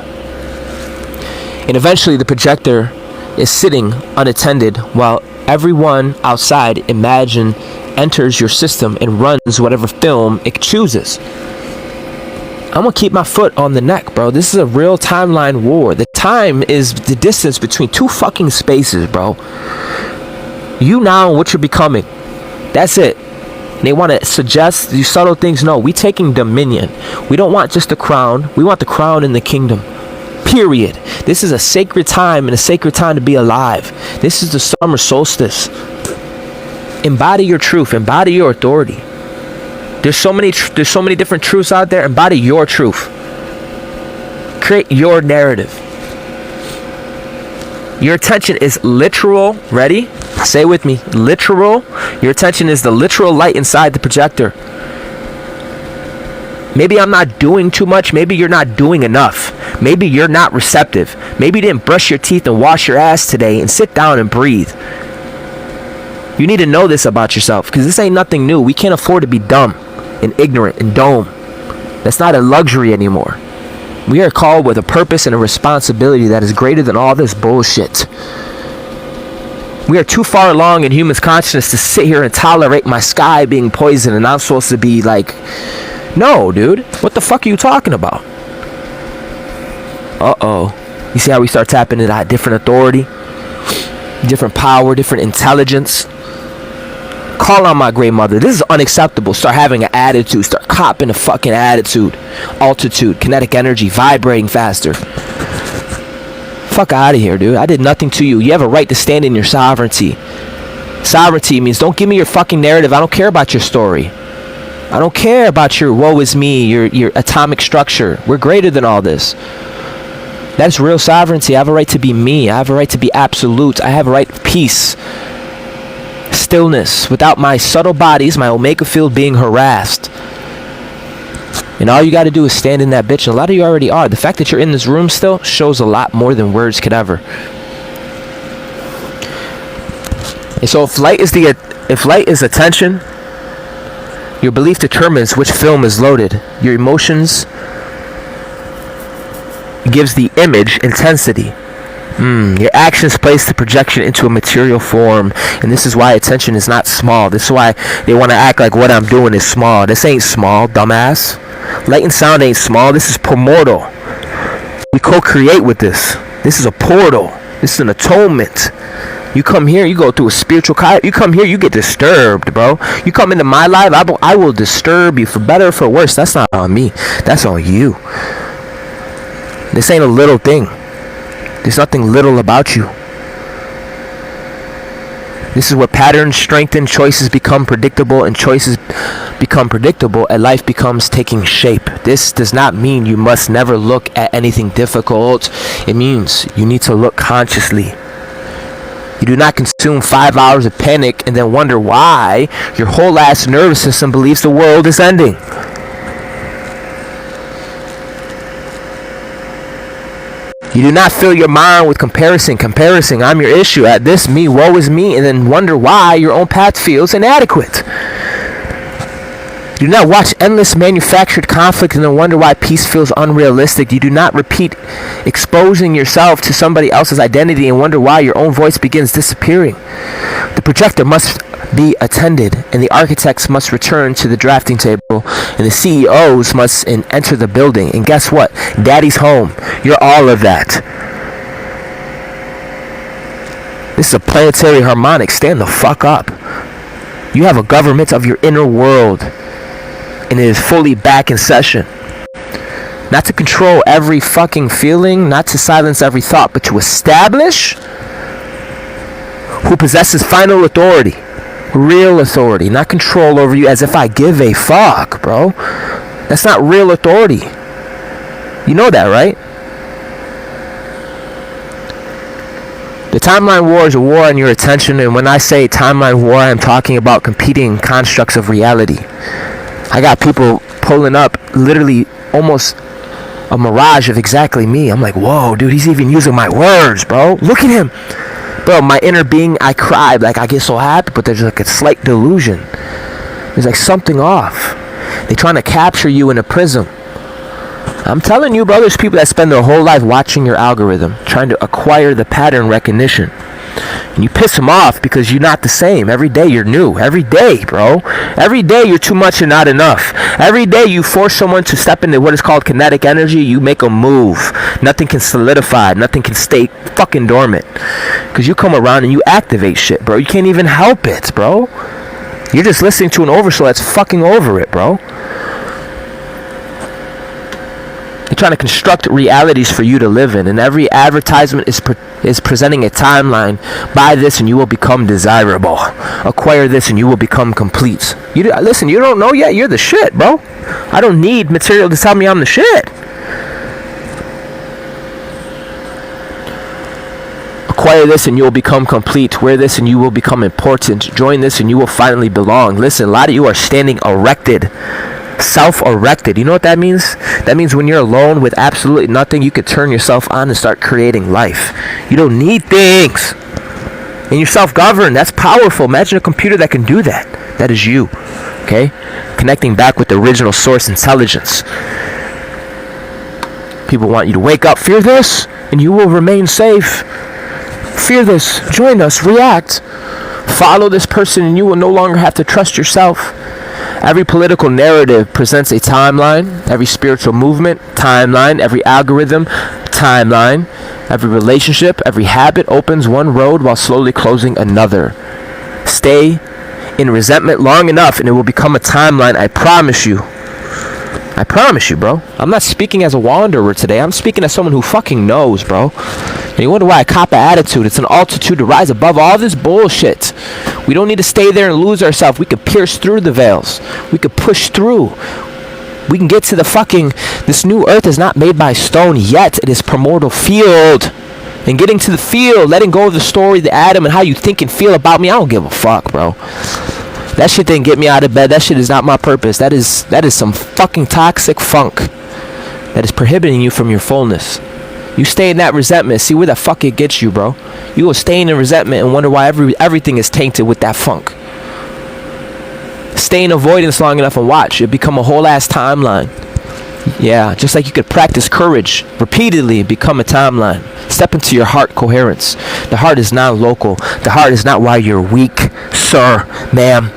And eventually the projector is sitting unattended while everyone outside enters your system and runs whatever film it chooses. I'm gonna keep my foot on the neck, bro. This is a real timeline war. The time is the distance between two fucking spaces, bro. You now and what you're becoming. That's it. They want to suggest these subtle things. No, we taking dominion. We don't want just the crown. We want the crown in the kingdom. Period. This is a sacred time and a sacred time to be alive. This is the summer solstice. Embody your truth. Embody your authority. There's so many different truths out there. Embody your truth. Create your narrative. Your attention is literal. Ready? Say with me. Literal. Your attention is the literal light inside the projector. Maybe I'm not doing too much. Maybe you're not doing enough. Maybe you're not receptive. Maybe you didn't brush your teeth and wash your ass today and sit down and breathe. You need to know this about yourself because this ain't nothing new. We can't afford to be dumb and ignorant and dumb. That's not a luxury anymore. We are called with a purpose and a responsibility that is greater than all this bullshit. We are too far along in human consciousness to sit here and tolerate my sky being poisoned and I'm supposed to be like, no, dude. What the fuck are you talking about? Uh-oh. You see how we start tapping into that different authority? Different power, different intelligence. Call on my great mother. This is unacceptable. Start having an attitude. Start copping a fucking attitude. Altitude, kinetic energy, vibrating faster. Fuck out of here, dude. I did nothing to you. You have a right to stand in your sovereignty. Sovereignty means don't give me your fucking narrative. I don't care about your story. I don't care about your woe is me, your atomic structure. We're greater than all this. That's real sovereignty. I have a right to be me. I have a right to be absolute. I have a right to peace. Stillness. Without my subtle bodies, my omega field being harassed. And all you got to do is stand in that bitch. And a lot of you already are. The fact that you're in this room still shows a lot more than words could ever. And so if light is attention, your belief determines which film is loaded. Your emotions gives the image intensity. Your actions place the projection into a material form. And this is why attention is not small. This is why they want to act like what I'm doing is small. This ain't small, dumbass. Light and sound ain't small. This is primordial. We co-create with this. This is a portal. This is an atonement. You come here, you go through a spiritual you come here, you get disturbed, bro. You come into my life, I will disturb you for better or for worse. That's not on me. That's on you. This ain't a little thing. There's nothing little about you. This is where patterns strengthen, choices become predictable, and choices become predictable, and life becomes taking shape. This does not mean you must never look at anything difficult. It means you need to look consciously. You do not consume 5 hours of panic and then wonder why your whole ass nervous system believes the world is ending. You do not fill your mind with comparison, I'm your issue, at this, me, woe is me, and then wonder why your own path feels inadequate. You do not watch endless manufactured conflict and then wonder why peace feels unrealistic. You do not repeat exposing yourself to somebody else's identity and wonder why your own voice begins disappearing. The projector must be attended, and the architects must return to the drafting table, and the CEOs must enter the building. And guess what? Daddy's home. You're all of that. This is a planetary harmonic. Stand the fuck up. You have a government of your inner world, and it is fully back in session. Not to control every fucking feeling, not to silence every thought, but to establish who possesses final authority. Real authority, not control over you as if I give a fuck, bro. That's not real authority. You know that, right? The timeline war is a war on your attention, and when I say timeline war, I'm talking about competing constructs of reality. I got people pulling up literally almost a mirage of exactly me. I'm like, whoa, dude, he's even using my words, bro. Look at him. Bro, my inner being, I cried. Like, I get so happy, but there's like a slight delusion. There's like something off. They're trying to capture you in a prism. I'm telling you, bro, there's people that spend their whole life watching your algorithm, trying to acquire the pattern recognition. And you piss them off because you're not the same. Every day you're new. Every day, bro. Every day you're too much and not enough. Every day you force someone to step into what is called kinetic energy. You make them move. Nothing can solidify. Nothing can stay fucking dormant. Because you come around and you activate shit, bro. You can't even help it, bro. You're just listening to an oversoul that's fucking over it, bro. They're trying to construct realities for you to live in, and every advertisement is presenting a timeline. Buy this and you will become desirable. Acquire this and you will become complete. Listen, you don't know yet? You're the shit, bro. I don't need material to tell me I'm the shit. Acquire this and you will become complete. Wear this and you will become important. Join this and you will finally belong. Listen, a lot of you are standing erected. Self-erected. You know what that means? That means when you're alone with absolutely nothing, you could turn yourself on and start creating life. You don't need things. And you're self-governed. That's powerful. Imagine a computer that can do that. That is you. Okay? Connecting back with the original source intelligence. People want you to wake up. Fear this, and you will remain safe. Fear this. Join us. React. Follow this person, and you will no longer have to trust yourself. Every political narrative presents a timeline. Every spiritual movement, timeline. Every algorithm, timeline. Every relationship, every habit opens one road while slowly closing another. Stay in resentment long enough and it will become a timeline. I promise you. I promise you, bro. I'm not speaking as a wanderer today. I'm speaking as someone who fucking knows, bro. And you wonder why I cop an attitude. It's an altitude to rise above all this bullshit. We don't need to stay there and lose ourselves. We could pierce through the veils. We could push through. We can get to the fucking... This new earth is not made by stone yet. It is primordial field. And getting to the field, letting go of the story, the atom, and how you think and feel about me, I don't give a fuck, bro. That shit didn't get me out of bed. That shit is not my purpose. That is some fucking toxic funk that is prohibiting you from your fullness. You stay in that resentment. See where the fuck it gets you, bro. You will stay in resentment and wonder why everything is tainted with that funk. Stay in avoidance long enough and watch. It become a whole ass timeline. Yeah, just like you could practice courage repeatedly, become a timeline. Step into your heart coherence. The heart is not local. The heart is not why you're weak, sir, ma'am.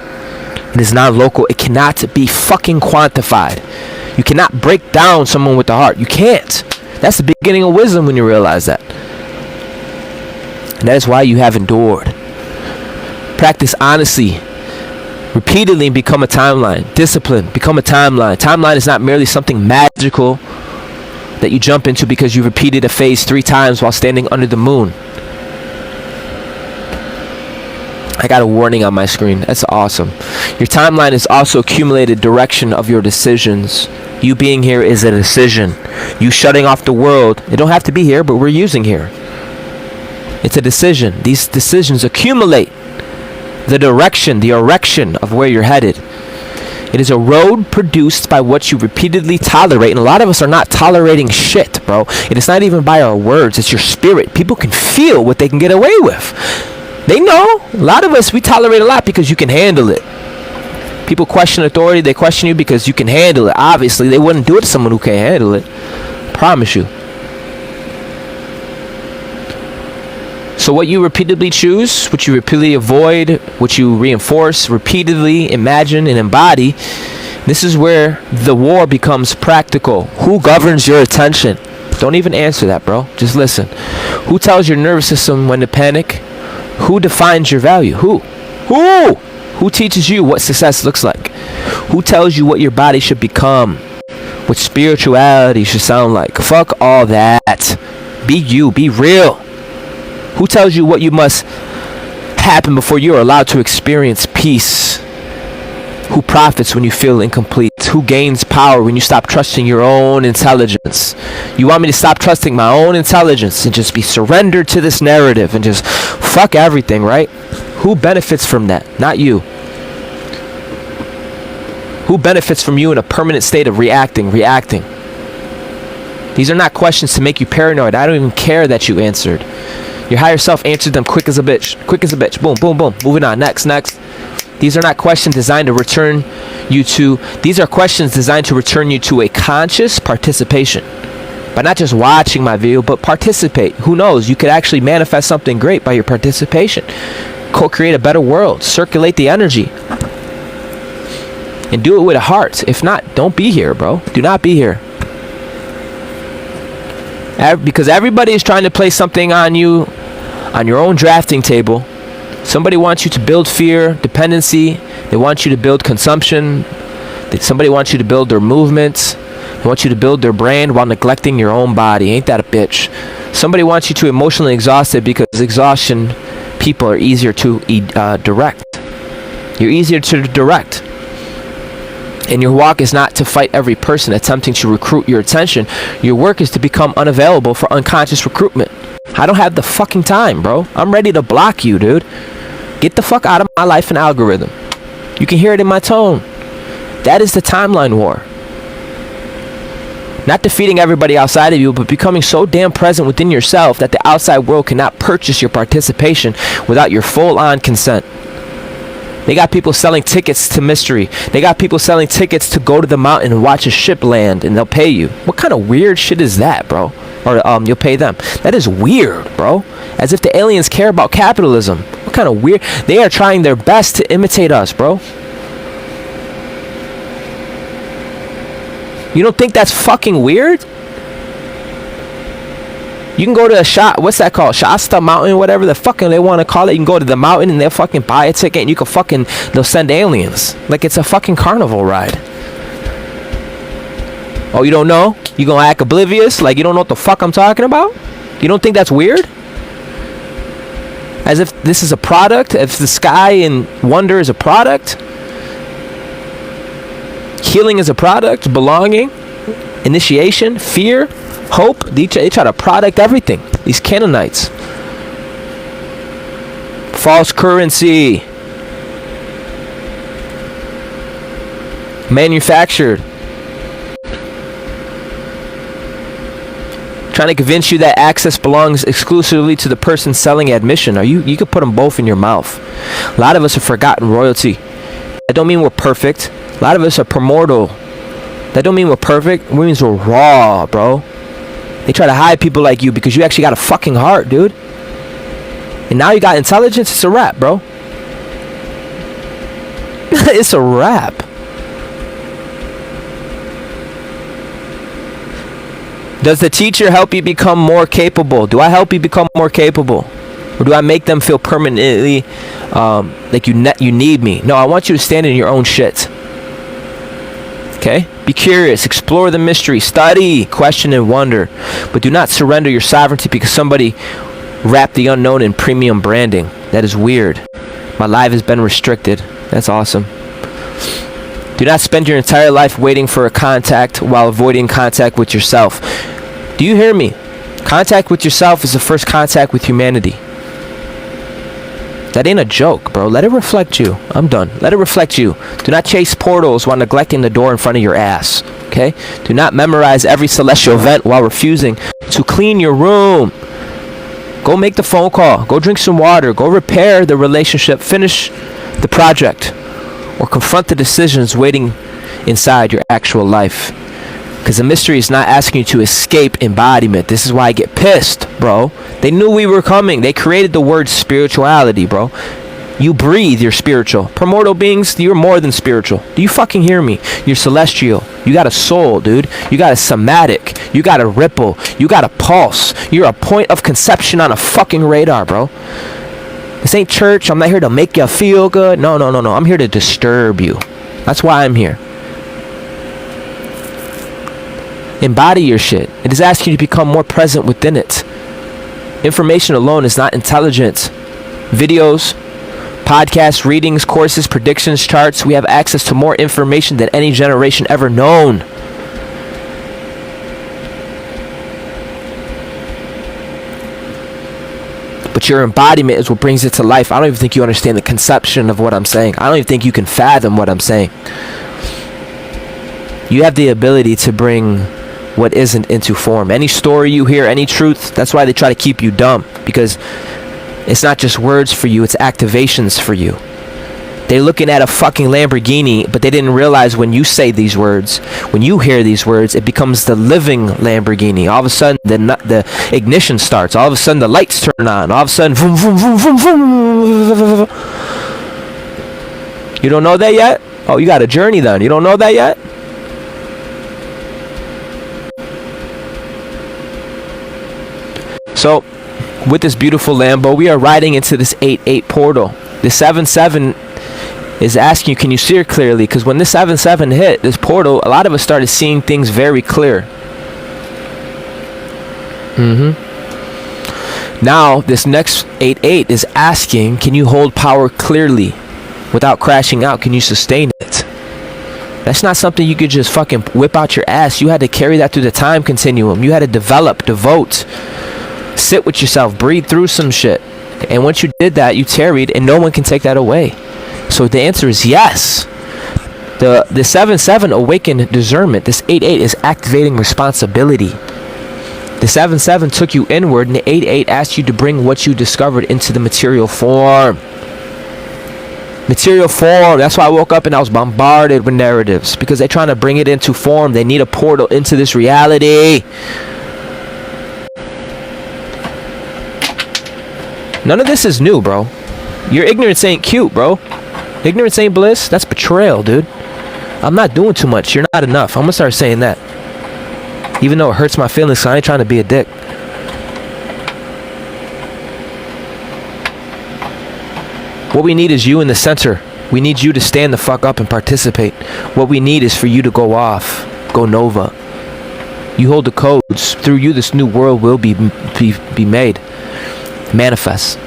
It is not local. It cannot be fucking quantified. You cannot break down someone with the heart. You can't. That's the beginning of wisdom when you realize that. And that is why you have endured. Practice honesty. Repeatedly become a timeline. Discipline. Become a timeline. Timeline is not merely something magical that you jump into because you repeated a phase 3 times while standing under the moon. I got a warning on my screen. That's awesome. Your timeline is also accumulated direction of your decisions. You being here is a decision. You shutting off the world. It don't have to be here, but we're using here. It's a decision. These decisions accumulate the direction, the erection of where you're headed. It is a road produced by what you repeatedly tolerate. And a lot of us are not tolerating shit, bro. It is not even by our words. It's your spirit. People can feel what they can get away with. They know. A lot of us, we tolerate a lot because you can handle it. People question authority. They question you because you can handle it. Obviously, they wouldn't do it to someone who can't handle it. Promise you. So what you repeatedly choose, what you repeatedly avoid, what you reinforce, repeatedly imagine and embody, this is where the war becomes practical. Who governs your attention? Don't even answer that, bro. Just listen. Who tells your nervous system when to panic? Who defines your value? Who? Who teaches you what success looks like? Who tells you what your body should become? What spirituality should sound like? Fuck all that. Be you. Be real. Who tells you what you must happen before you are allowed to experience peace? Who profits when you feel incomplete? Who gains power when you stop trusting your own intelligence? You want me to stop trusting my own intelligence and just be surrendered to this narrative and just fuck everything, right? Who benefits from that? Not you. Who benefits from you in a permanent state of reacting? These are not questions to make you paranoid. I don't even care that you answered. Your higher self answered them quick as a bitch. Boom, boom, boom. Moving on. Next. These are not questions designed to return you to. These are questions designed to return you to a conscious participation. By not just watching my video, but participate. Who knows? You could actually manifest something great by your participation. Co-create a better world. Circulate the energy. And do it with a heart. If not, don't be here, bro. Do not be here. Because everybody is trying to play something on you, on your own drafting table. Somebody wants you to build fear, dependency. They want you to build consumption. Somebody wants you to build their movements. They want you to build their brand while neglecting your own body. Ain't that a bitch? Somebody wants you to emotionally exhausted because exhaustion people are easier to direct. You're easier to direct. And your walk is not to fight every person attempting to recruit your attention. Your work is to become unavailable for unconscious recruitment. I don't have the fucking time, bro. I'm ready to block you, dude. Get the fuck out of my life and algorithm. You can hear it in my tone. That is the timeline war. Not defeating everybody outside of you, but becoming so damn present within yourself that the outside world cannot purchase your participation without your full-on consent. They got people selling tickets to mystery. They got people selling tickets to go to the mountain and watch a ship land, and they'll pay you. What kind of weird shit is that, bro? Or you'll pay them. That is weird, bro. As if the aliens care about capitalism. What kind of weird? They are trying their best to imitate us, bro. You don't think that's fucking weird? You can go to what's that called? Shasta Mountain, whatever the fucking they want to call it. You can go to the mountain and they'll fucking buy a ticket and they'll send aliens. Like it's a fucking carnival ride. Oh, you don't know? You gonna act oblivious? Like you don't know what the fuck I'm talking about? You don't think that's weird? As if this is a product? If the sky and wonder is a product? Healing is a product? Belonging? Initiation? Fear? Hope? They try to product everything. These Canaanites. False currency. Manufactured. Trying to convince you that access belongs exclusively to the person selling admission. You could put them both in your mouth. A lot of us have forgotten royalty. That don't mean we're perfect. A lot of us are primordial. That don't mean we're perfect. It means we're raw, bro. They try to hide people like you because you actually got a fucking heart, dude. And now you got intelligence. It's a wrap, bro. It's a wrap. Does the teacher help you become more capable? Do I help you become more capable? Or do I make them feel permanently like you need me? No, I want you to stand in your own shit. Okay? Be curious, explore the mystery, study, question, and wonder. But do not surrender your sovereignty because somebody wrapped the unknown in premium branding. That is weird. My life has been restricted. That's awesome. Do not spend your entire life waiting for a contact while avoiding contact with yourself. Do you hear me? Contact with yourself is the first contact with humanity. That ain't a joke, bro. Let it reflect you. I'm done. Let it reflect you. Do not chase portals while neglecting the door in front of your ass. Okay? Do not memorize every celestial event while refusing to clean your room. Go make the phone call. Go drink some water. Go repair the relationship. Finish the project. Or confront the decisions waiting inside your actual life. Because the mystery is not asking you to escape embodiment. This is why I get pissed, bro. They knew we were coming. They created the word spirituality, bro. You breathe, you're spiritual. Primordial beings, you're more than spiritual. Do you fucking hear me? You're celestial. You got a soul, dude. You got a somatic. You got a ripple. You got a pulse. You're a point of conception on a fucking radar, bro. This ain't church. I'm not here to make you feel good. No. I'm here to disturb you. That's why I'm here. Embody your shit. It is asking you to become more present within it. Information alone is not intelligence. Videos, podcasts, readings, courses, predictions, charts. We have access to more information than any generation ever known. But your embodiment is what brings it to life. I don't even think you understand the conception of what I'm saying. I don't even think you can fathom what I'm saying. You have the ability to bring what isn't into form. Any story you hear, any truth, that's why they try to keep you dumb. Because it's not just words for you, it's activations for you. They're looking at a fucking Lamborghini, but they didn't realize when you say these words, when you hear these words, it becomes the living Lamborghini. All of a sudden, the ignition starts. All of a sudden, the lights turn on. All of a sudden, vroom, vroom, vroom, vroom, vroom. You don't know that yet? Oh, you got a journey then. You don't know that yet? So, with this beautiful Lambo, we are riding into this 8-8 portal. The 7-7 is asking you, can you see it clearly? Because when this 7-7 hit, this portal, a lot of us started seeing things very clear. Now, this next 8-8 is asking, can you hold power clearly without crashing out? Can you sustain it? That's not something you could just fucking whip out your ass. You had to carry that through the time continuum. You had to develop, devote, sit with yourself, breathe through some shit. And once you did that, you tarried, and no one can take that away. So the answer is yes. The 7-7 awakened discernment. This 8-8 is activating responsibility. The 7-7 took you inward, and the 8-8 asked you to bring what you discovered into the material form. Material form. That's why I woke up and I was bombarded with narratives, because they're trying to bring it into form. They need a portal into this reality. None of this is new, bro. Your ignorance ain't cute, bro. Ignorance ain't bliss. That's betrayal, dude. I'm not doing too much. You're not enough. I'm gonna start saying that. Even though it hurts my feelings, so I ain't trying to be a dick. What we need is you in the center. We need you to stand the fuck up and participate. What we need is for you to go off. Go Nova. You hold the codes. Through you, this new world will be made. Manifest.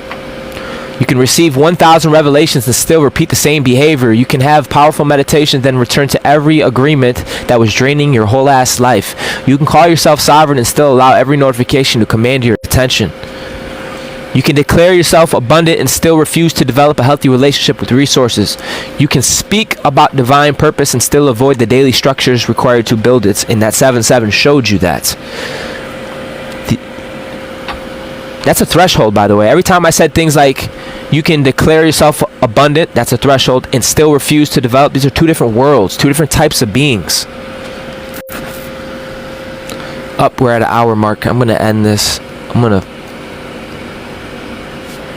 You can receive 1,000 revelations and still repeat the same behavior. You can have powerful meditation, then return to every agreement that was draining your whole ass life. You can call yourself sovereign and still allow every notification to command your attention. You can declare yourself abundant and still refuse to develop a healthy relationship with resources. You can speak about divine purpose and still avoid the daily structures required to build it. And that 7-7 showed you that. That's a threshold, by the way. Every time I said things like, you can declare yourself abundant, that's a threshold, and still refuse to develop. These are two different worlds, two different types of beings. We're at an hour mark. I'm going to end this.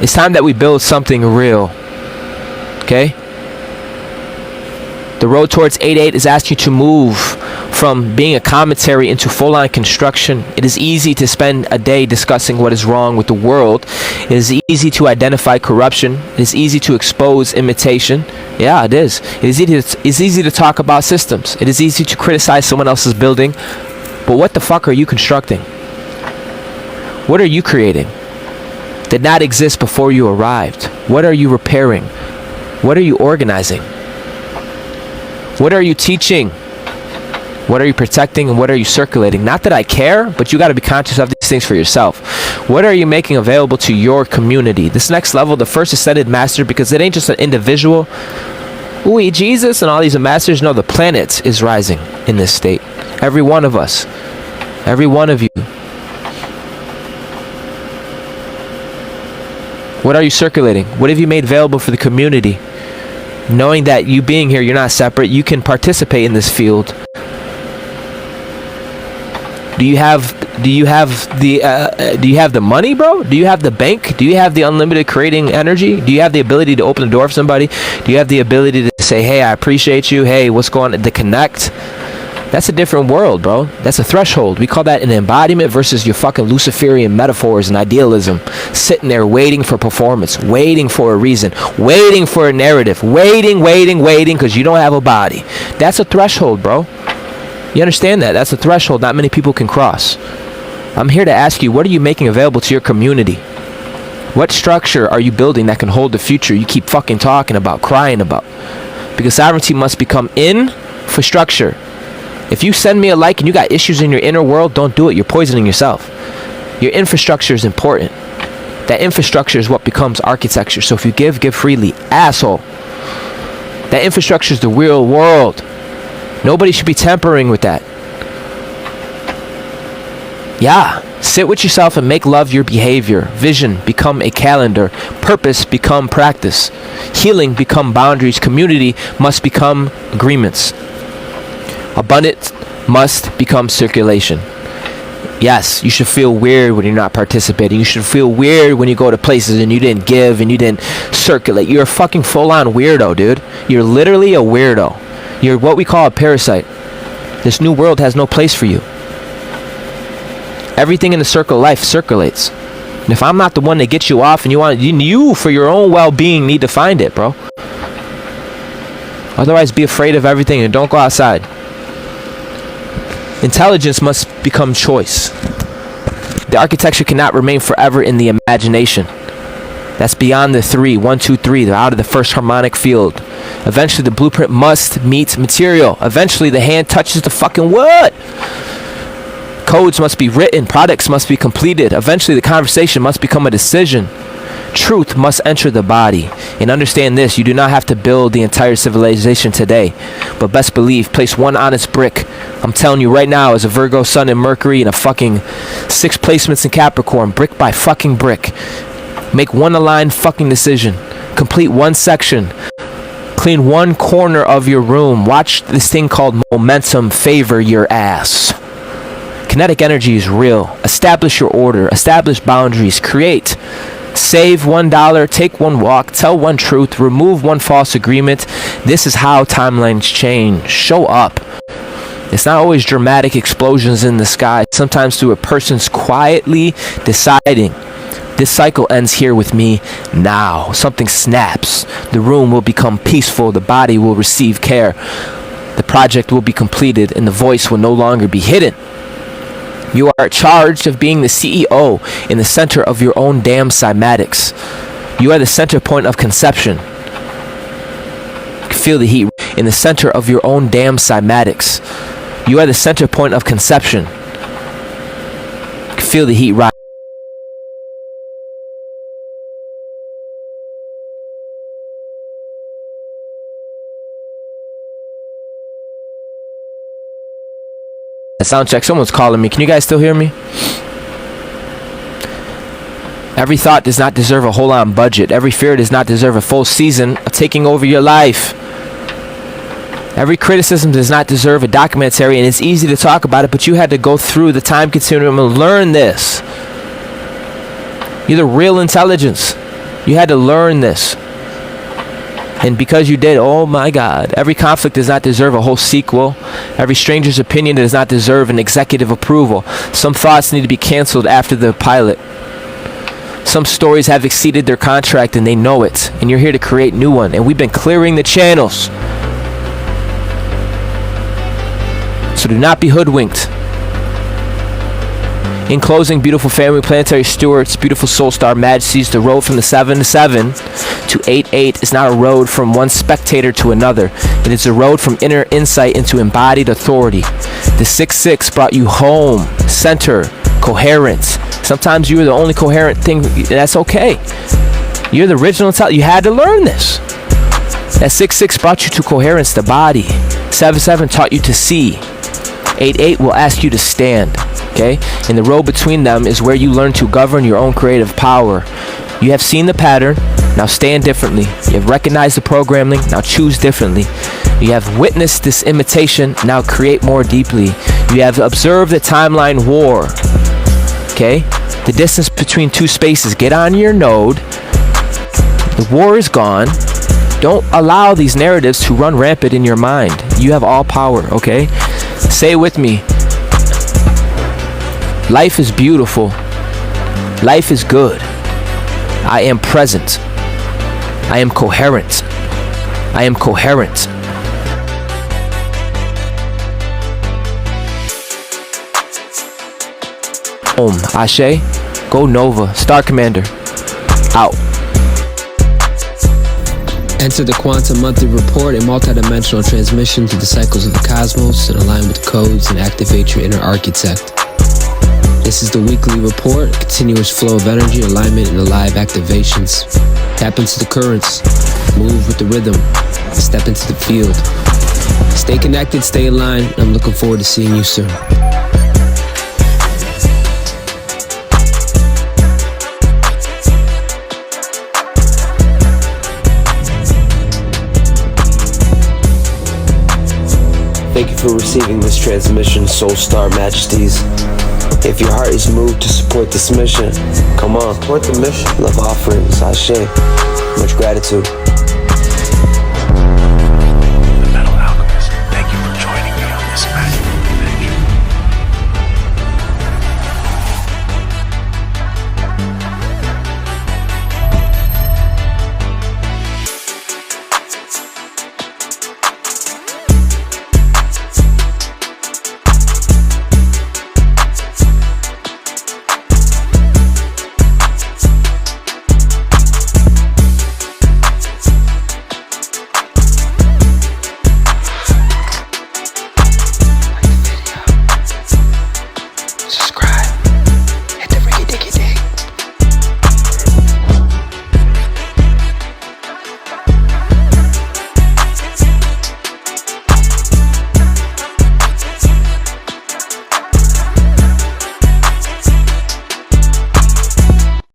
It's time that we build something real. Okay? The road towards 8-8 is asking you to move from being a commentary into full-on construction. It is easy to spend a day discussing what is wrong with the world. It is easy to identify corruption. It is easy to expose imitation. Yeah, it is. It's easy to talk about systems. It is easy to criticize someone else's building. But what the fuck are you constructing? What are you creating? Did not exist before you arrived. What are you repairing? What are you organizing? What are you teaching? What are you protecting and what are you circulating? Not that I care, but you got to be conscious of these things for yourself. What are you making available to your community? This next level, the first ascended master, because it ain't just an individual. Ooh, Jesus and all these masters. No, the planet is rising in this state. Every one of us. Every one of you. What are you circulating? What have you made available for the community? Knowing that you being here, you're not separate. You can participate in this field. Do you have the money, bro? Do you have the bank? Do you have the unlimited creating energy? Do you have the ability to open the door for somebody? Do you have the ability to say, hey, I appreciate you. Hey, what's going on? To connect. That's a different world, bro. That's a threshold. We call that an embodiment versus your fucking Luciferian metaphors and idealism. Sitting there waiting for performance, waiting for a reason, waiting for a narrative, waiting, because you don't have a body. That's a threshold, bro. You understand that? That's a threshold not many people can cross. I'm here to ask you, what are you making available to your community? What structure are you building that can hold the future you keep fucking talking about, crying about? Because sovereignty must become infrastructure. If you send me a like and you got issues in your inner world, don't do it. You're poisoning yourself. Your infrastructure is important. That infrastructure is what becomes architecture. So if you give freely. Asshole. That infrastructure is the real world. Nobody should be tampering with that. Yeah. Sit with yourself and make love your behavior. Vision become a calendar. Purpose become practice. Healing become boundaries. Community must become agreements. Abundance must become circulation. Yes, you should feel weird when you're not participating. You should feel weird when you go to places and you didn't give and you didn't circulate. You're a fucking full-on weirdo, dude. You're literally a weirdo. You're what we call a parasite. This new world has no place for you. Everything in the circle of life circulates. And if I'm not the one that gets you off and you for your own well-being need to find it, bro. Otherwise, be afraid of everything and don't go outside. Intelligence must become choice. The architecture cannot remain forever in the imagination. That's beyond the 3, 1, 2, 3. They're out of the first harmonic field. Eventually, the blueprint must meet material. Eventually, the hand touches the fucking wood. Codes must be written. Products must be completed. Eventually, the conversation must become a decision. Truth must enter the body. And understand this, you do not have to build the entire civilization today. But best believe, place one honest brick. I'm telling you right now, as a Virgo, Sun, and Mercury, and a fucking 6 placements in Capricorn, brick by fucking brick. Make one aligned fucking decision. Complete one section. Clean one corner of your room. Watch this thing called momentum favor your ass. Kinetic energy is real. Establish your order. Establish boundaries. Create. Save $1, take one walk, tell one truth, remove one false agreement. This is how timelines change. Show up. It's not always dramatic explosions in the sky. Sometimes through a person's quietly deciding, this cycle ends here with me now. Something snaps. The room will become peaceful. The body will receive care. The project will be completed and the voice will no longer be hidden. You are charged of being the CEO in the center of your own damn cymatics. You are the center point of conception. Feel the heat in the center of your own damn cymatics. You are the center point of conception. Feel the heat rise. Sound check. Someone's calling me. Can you guys still hear me? Every thought does not deserve a whole on budget. Every fear does not deserve a full season of taking over your life. Every criticism does not deserve a documentary, and it's easy to talk about it, but you had to go through the time continuum and learn this. You're the real intelligence. You had to learn this. And because you did, oh my God, every conflict does not deserve a whole sequel. Every stranger's opinion does not deserve an executive approval. Some thoughts need to be canceled after the pilot. Some stories have exceeded their contract and they know it. And you're here to create new one. And we've been clearing the channels. So do not be hoodwinked. In closing, beautiful family, planetary stewards, beautiful soul star majesties, the road from the 7 to 7 to 8-8 is not a road from one spectator to another. It is a road from inner insight into embodied authority. The 6-6 brought you home, center, coherence. Sometimes you were the only coherent thing. That's okay. You're the original talent. You had to learn this. That 6-6 brought you to coherence, the body. 7-7 taught you to see. 8-8 will ask you to stand. Okay? And the road between them is where you learn to govern your own creative power. You have seen the pattern. Now stand differently. You have recognized the programming. Now choose differently. You have witnessed this imitation. Now create more deeply. You have observed the timeline war. Okay? The distance between two spaces. Get on your node. The war is gone. Don't allow these narratives to run rampant in your mind. You have all power, okay? Say it with me. Life is beautiful. Life is good. I am present. I am coherent. I am coherent. Om Ashe. Go Nova. Star Commander. Out. Enter the Quantum Monthly Report, a multidimensional transmission through the cycles of the cosmos and align with codes and activate your inner architect. This is the weekly report, continuous flow of energy, alignment, and alive activations. Tap into the currents, move with the rhythm, step into the field. Stay connected, stay aligned. I'm looking forward to seeing you soon. Thank you for receiving this transmission, Soul Star Majesties. If your heart is moved to support this mission, come on, support the mission. Love offerings, Ashe. Much gratitude.